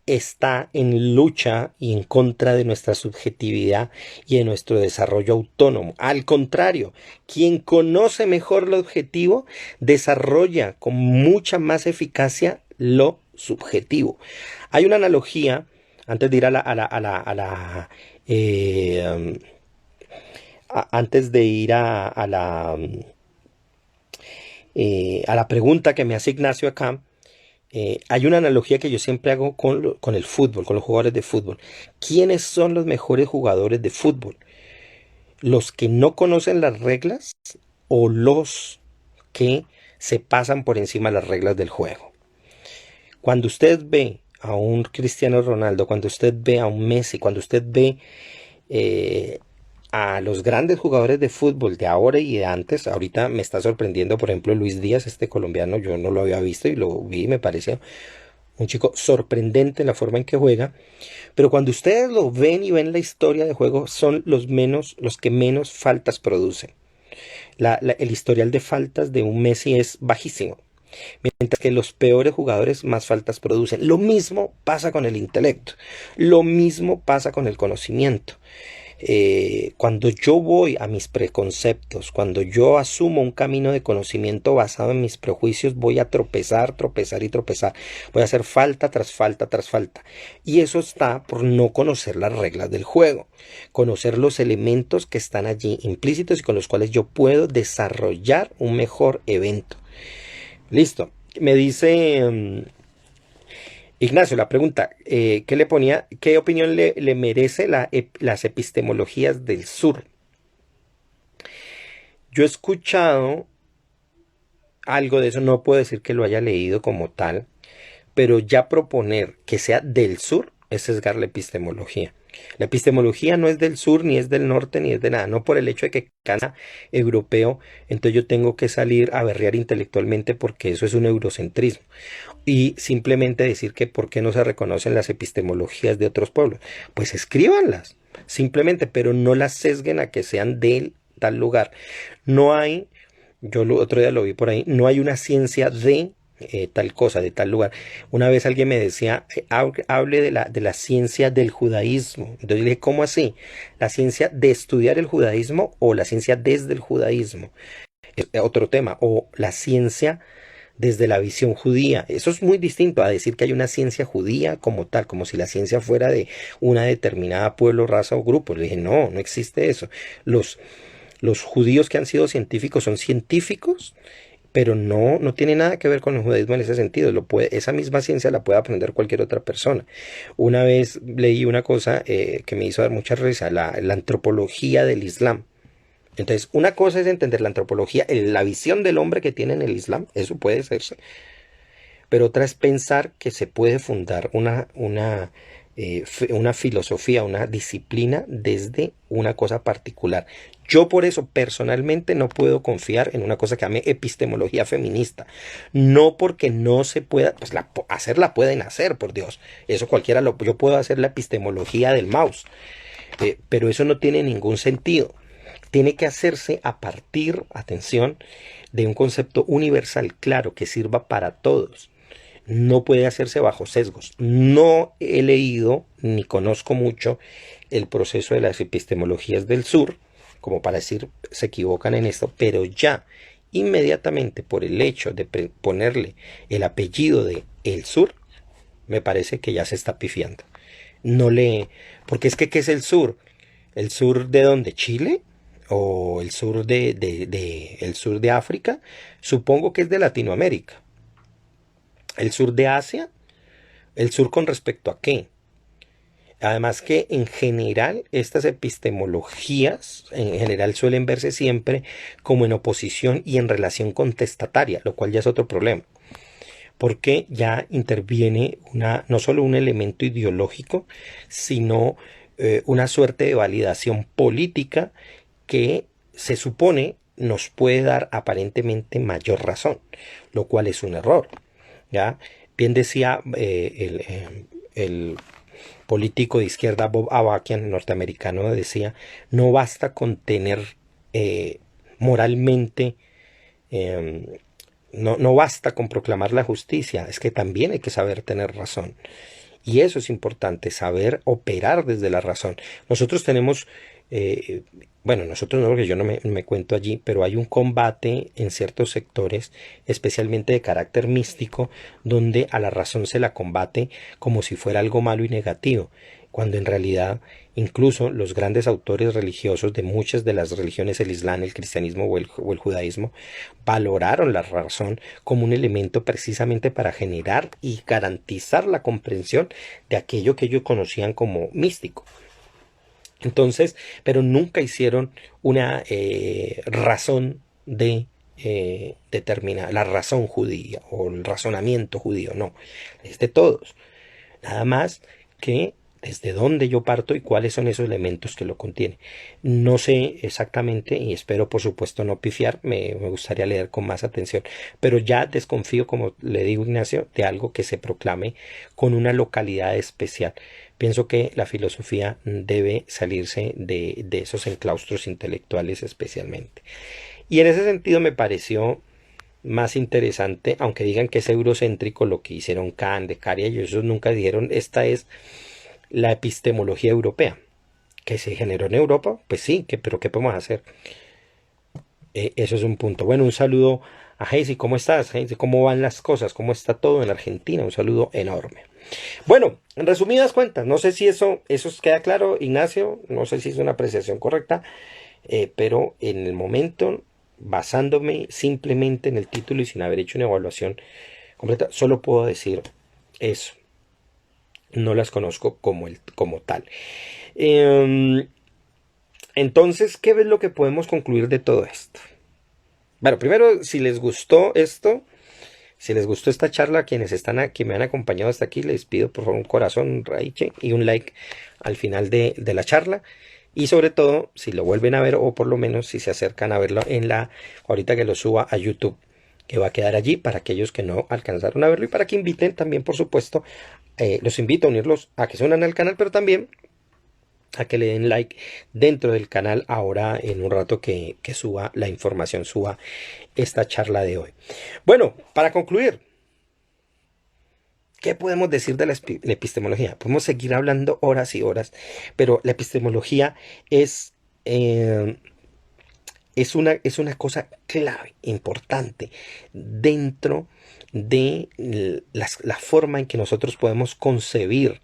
está en lucha y en contra de nuestra subjetividad y de nuestro desarrollo autónomo. Al contrario, quien conoce mejor lo objetivo desarrolla con mucha más eficacia lo subjetivo. Hay una analogía Antes de ir eh, antes de ir a la pregunta que me hace Ignacio acá, hay una analogía que yo siempre hago con el fútbol, con los jugadores de fútbol. ¿Quiénes son los mejores jugadores de fútbol? ¿Los que no conocen las reglas o los que se pasan por encima de las reglas del juego? Cuando usted ve a un Cristiano Ronaldo, cuando usted ve a un Messi, cuando usted ve eh, a los grandes jugadores de fútbol de ahora y de antes, ahorita me está sorprendiendo, por ejemplo, Luis Díaz, este colombiano, yo no lo había visto y lo vi y me parece un chico sorprendente en la forma en que juega, pero cuando ustedes lo ven y ven la historia de juego, son los que menos faltas producen. El historial de faltas de un Messi es bajísimo, mientras que los peores jugadores más faltas producen. Lo mismo pasa con el intelecto, lo mismo pasa con el conocimiento. Cuando yo voy a mis preconceptos, cuando yo asumo un camino de conocimiento basado en mis prejuicios, voy a tropezar, tropezar y tropezar. Voy a hacer falta tras falta tras falta. Y eso está por no conocer las reglas del juego, conocer los elementos que están allí implícitos y con los cuales yo puedo desarrollar un mejor evento. Listo. Me dice Ignacio, la pregunta, ¿qué le ponía, qué opinión le merece las epistemologías del sur? Yo he escuchado algo de eso, no puedo decir que lo haya leído como tal, pero ya proponer que sea del sur es sesgar la epistemología. La epistemología no es del sur, ni es del norte, ni es de nada. No por el hecho de que sea europeo, entonces yo tengo que salir a berrear intelectualmente porque eso es un eurocentrismo. Y simplemente decir que por qué no se reconocen las epistemologías de otros pueblos. Pues escríbanlas, simplemente, pero no las sesguen a que sean de tal lugar. No hay, yo el otro día lo vi por ahí, no hay una ciencia de tal cosa, de tal lugar. Una vez alguien me decía, hable de la ciencia del judaísmo. Entonces le dije, ¿cómo así? ¿La ciencia de estudiar el judaísmo o la ciencia desde el judaísmo? Otro tema. O la ciencia desde la visión judía. Eso es muy distinto a decir que hay una ciencia judía como tal, como si la ciencia fuera de una determinada pueblo, raza o grupo. Le dije, no, no existe eso. Los judíos que han sido científicos son científicos, pero no tiene nada que ver con el judaísmo en ese sentido. Esa misma ciencia la puede aprender cualquier otra persona. Una vez leí una cosa que me hizo dar mucha risa, la antropología del Islam. Entonces, una cosa es entender la antropología, la visión del hombre que tiene en el Islam, eso puede hacerse, pero otra es pensar que se puede fundar una filosofía, una disciplina desde una cosa particular. Yo por eso personalmente no puedo confiar en una cosa que llame epistemología feminista. No porque no se pueda, pues hacerla pueden hacer, por Dios. Eso yo puedo hacer la epistemología del mouse, pero eso no tiene ningún sentido. Tiene que hacerse a partir, atención, de un concepto universal claro que sirva para todos. No puede hacerse bajo sesgos. No he leído ni conozco mucho el proceso de las epistemologías del sur, como para decir se equivocan en esto, pero ya inmediatamente por el hecho de ponerle el apellido de el sur, me parece que ya se está pifiando. No le, porque es que ¿qué es el sur? ¿El sur de dónde? ¿Chile? ¿O el sur el sur de África? Supongo que es de Latinoamérica. ¿El sur de Asia? ¿El sur con respecto a qué? Además que en general estas epistemologías en general suelen verse siempre como en oposición y en relación contestataria, lo cual ya es otro problema, porque ya interviene no solo un elemento ideológico, sino una suerte de validación política que se supone nos puede dar aparentemente mayor razón, lo cual es un error. ¿Ya? Bien decía el político de izquierda Bob Avakian, norteamericano, decía, no basta con tener moralmente, no basta con proclamar la justicia, es que también hay que saber tener razón. Y eso es importante, saber operar desde la razón. Nosotros tenemos eh, bueno, nosotros no, porque yo no me cuento allí, pero hay un combate en ciertos sectores, especialmente de carácter místico, donde a la razón se la combate como si fuera algo malo y negativo, cuando en realidad incluso los grandes autores religiosos de muchas de las religiones, el Islam, el cristianismo o el judaísmo, valoraron la razón como un elemento precisamente para generar y garantizar la comprensión de aquello que ellos conocían como místico. Entonces, pero nunca hicieron una razón de determinar la razón judía o el razonamiento judío, no, es de todos. Nada más que desde dónde yo parto y cuáles son esos elementos que lo contienen. No sé exactamente y espero por supuesto no pifiar, me gustaría leer con más atención, pero ya desconfío, como le digo Ignacio, de algo que se proclame con una localidad especial. Pienso que la filosofía debe salirse de esos enclaustros intelectuales especialmente. Y en ese sentido me pareció más interesante, aunque digan que es eurocéntrico lo que hicieron Kant, Descartes, ellos nunca dijeron esta es la epistemología europea, que se generó en Europa, pues sí, pero ¿qué podemos hacer? Eso es un punto. Bueno, un saludo a Heisy, ¿cómo estás? Heisy, ¿cómo van las cosas? ¿Cómo está todo en Argentina? Un saludo enorme. Bueno, en resumidas cuentas, no sé si eso queda claro, Ignacio, no sé si es una apreciación correcta, pero en el momento, basándome simplemente en el título y sin haber hecho una evaluación completa, solo puedo decir eso. No las conozco como tal. Entonces, ¿qué es lo que podemos concluir de todo esto? Bueno, primero, si les gustó esto, si les gustó esta charla, a quienes están aquí, me han acompañado hasta aquí, les pido por favor un corazón, un like y un like al final de la charla. Y sobre todo, si lo vuelven a ver o por lo menos si se acercan a verlo ahorita que lo suba a YouTube, que va a quedar allí para aquellos que no alcanzaron a verlo y para que inviten también, por supuesto, los invito a unirlos a que se unan al canal, pero también a que le den like dentro del canal ahora en un rato que suba la información, suba esta charla de hoy. Bueno, para concluir, ¿qué podemos decir de la epistemología? Podemos seguir hablando horas y horas, pero la epistemología eh, es una cosa clave, importante, dentro de la forma en que nosotros podemos concebir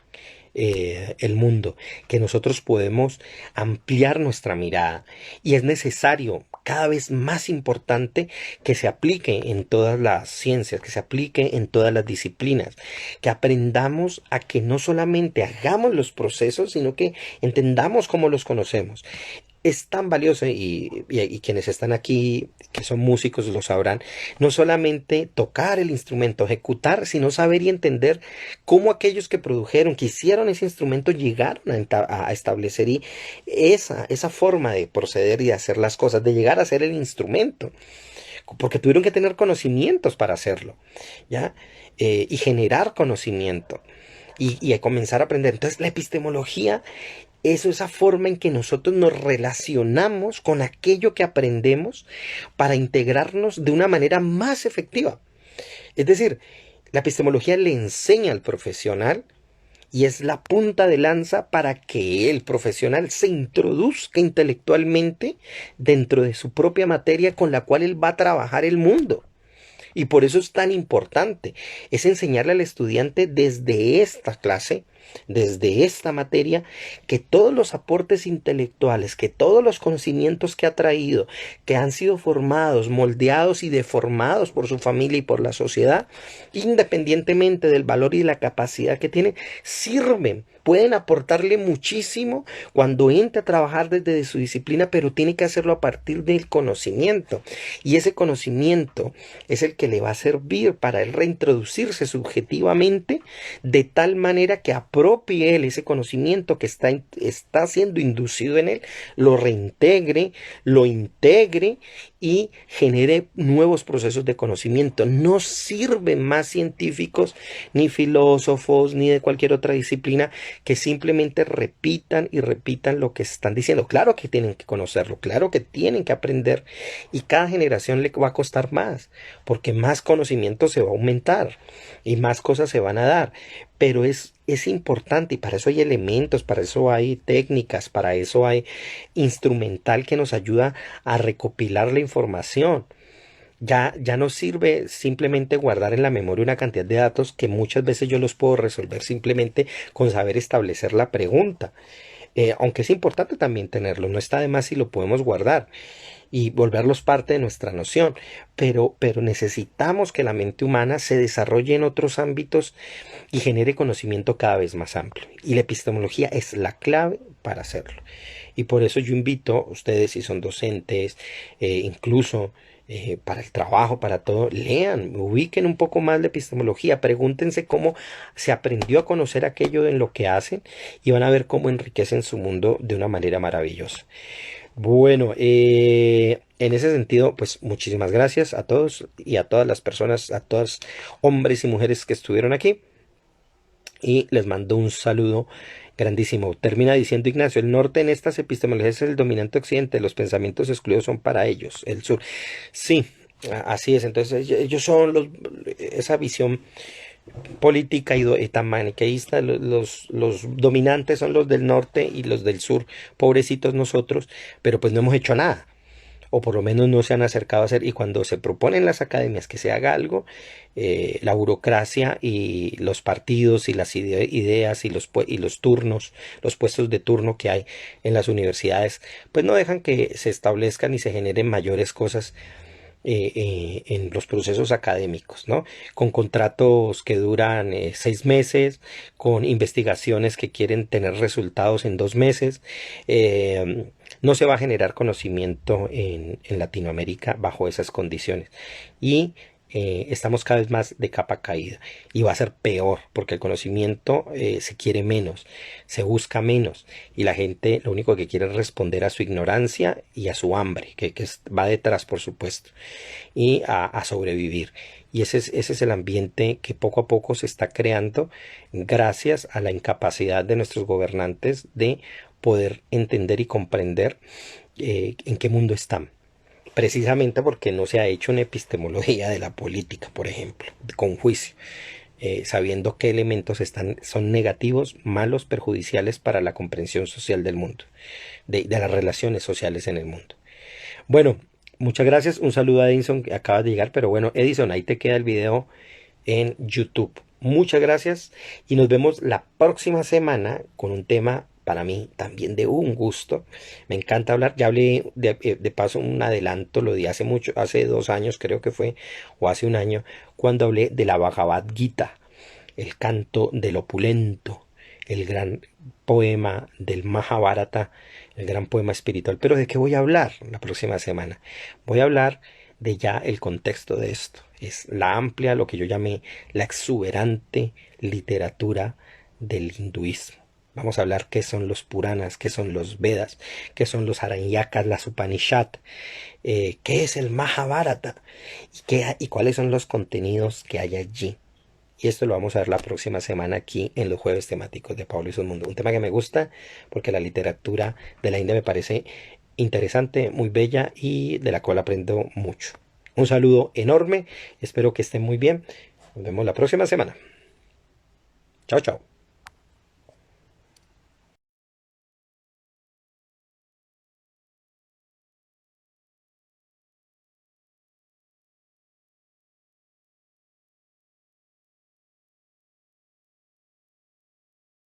el mundo, que nosotros podemos ampliar nuestra mirada y es necesario cada vez más importante que se aplique en todas las ciencias, que se aplique en todas las disciplinas, que aprendamos a que no solamente hagamos los procesos, sino que entendamos cómo los conocemos. Es tan valioso y quienes están aquí, que son músicos, lo sabrán, no solamente tocar el instrumento, ejecutar, sino saber y entender cómo aquellos que produjeron, que hicieron ese instrumento, llegaron a establecer esa forma de proceder y de hacer las cosas, de llegar a ser el instrumento, porque tuvieron que tener conocimientos para hacerlo, ¿ya? Y generar conocimiento. Y a comenzar a aprender. Entonces, la epistemología esa forma en que nosotros nos relacionamos con aquello que aprendemos para integrarnos de una manera más efectiva. Es decir, la epistemología le enseña al profesional y es la punta de lanza para que el profesional se introduzca intelectualmente dentro de su propia materia con la cual él va a trabajar el mundo. Y por eso es tan importante, es enseñarle al estudiante desde esta clase, desde esta materia, que todos los aportes intelectuales, que todos los conocimientos que ha traído, que han sido formados, moldeados y deformados por su familia y por la sociedad, independientemente del valor y la capacidad que tienen, sirven, pueden aportarle muchísimo cuando entre a trabajar desde su disciplina, pero tiene que hacerlo a partir del conocimiento. Y ese conocimiento es el que le va a servir para él reintroducirse subjetivamente de tal manera que apropie él ese conocimiento que está siendo inducido en él, lo reintegre, lo integre y genere nuevos procesos de conocimiento. No sirven más científicos, ni filósofos, ni de cualquier otra disciplina que simplemente repitan y repitan lo que están diciendo. Claro que tienen que conocerlo, claro que tienen que aprender y cada generación le va a costar más, porque más conocimiento se va a aumentar y más cosas se van a dar, pero es es importante y para eso hay elementos, para eso hay técnicas, para eso hay instrumental que nos ayuda a recopilar la información. Ya no sirve simplemente guardar en la memoria una cantidad de datos que muchas veces yo los puedo resolver simplemente con saber establecer la pregunta. Aunque es importante también tenerlo, no está de más si lo podemos guardar y volverlos parte de nuestra noción, pero necesitamos que la mente humana se desarrolle en otros ámbitos y genere conocimiento cada vez más amplio. Y la epistemología es la clave para hacerlo. Y por eso yo invito a ustedes, si son docentes, incluso para el trabajo, para todo, lean, ubiquen un poco más la epistemología, pregúntense cómo se aprendió a conocer aquello en lo que hacen y van a ver cómo enriquecen su mundo de una manera maravillosa. Bueno, en ese sentido, pues muchísimas gracias a todos y a todas las personas, a todos hombres y mujeres que estuvieron aquí y les mando un saludo grandísimo. Termina diciendo Ignacio, el norte en estas epistemologías es el dominante occidente, los pensamientos excluidos son para ellos, el sur. Sí, así es, entonces ellos son esa visión política y tan maniqueísta, los dominantes son los del norte y los del sur, pobrecitos nosotros, pero pues no hemos hecho nada o por lo menos no se han acercado a hacer, y cuando se proponen las academias que se haga algo, la burocracia y los partidos y las ideas y los turnos, los puestos de turno que hay en las universidades, pues no dejan que se establezcan y se generen mayores cosas en los procesos académicos, ¿no? Con contratos que duran 6 meses, con investigaciones que quieren tener resultados en 2 meses. No se va a generar conocimiento en Latinoamérica bajo esas condiciones. Y estamos cada vez más de capa caída y va a ser peor porque el conocimiento se quiere menos, se busca menos y la gente lo único que quiere es responder a su ignorancia y a su hambre va detrás, por supuesto, y a sobrevivir. Y ese es el ambiente que poco a poco se está creando gracias a la incapacidad de nuestros gobernantes de poder entender y comprender en qué mundo están, precisamente porque no se ha hecho una epistemología de la política, por ejemplo, con juicio, sabiendo qué elementos son negativos, malos, perjudiciales para la comprensión social del mundo, de las relaciones sociales en el mundo. Bueno, muchas gracias, un saludo a Edison que acaba de llegar, pero bueno, Edison, ahí te queda el video en YouTube. Muchas gracias y nos vemos la próxima semana con un tema para mí también de un gusto. Me encanta hablar. Ya hablé de paso un adelanto, lo di hace mucho, hace 2 años creo que fue, o hace un año, cuando hablé de la Bhagavad Gita, el canto del opulento, el gran poema del Mahabharata, el gran poema espiritual. Pero ¿de qué voy a hablar la próxima semana? Voy a hablar de ya el contexto de esto. Es la amplia, lo que yo llamé la exuberante literatura del hinduismo. Vamos a hablar qué son los Puranas, qué son los Vedas, qué son los Aranyakas, las Upanishad, qué es el Mahabharata y cuáles son los contenidos que hay allí. Y esto lo vamos a ver la próxima semana aquí en los jueves temáticos de Pablo y su mundo. Un tema que me gusta porque la literatura de la India me parece interesante, muy bella y de la cual aprendo mucho. Un saludo enorme, espero que estén muy bien. Nos vemos la próxima semana. Chao, chao.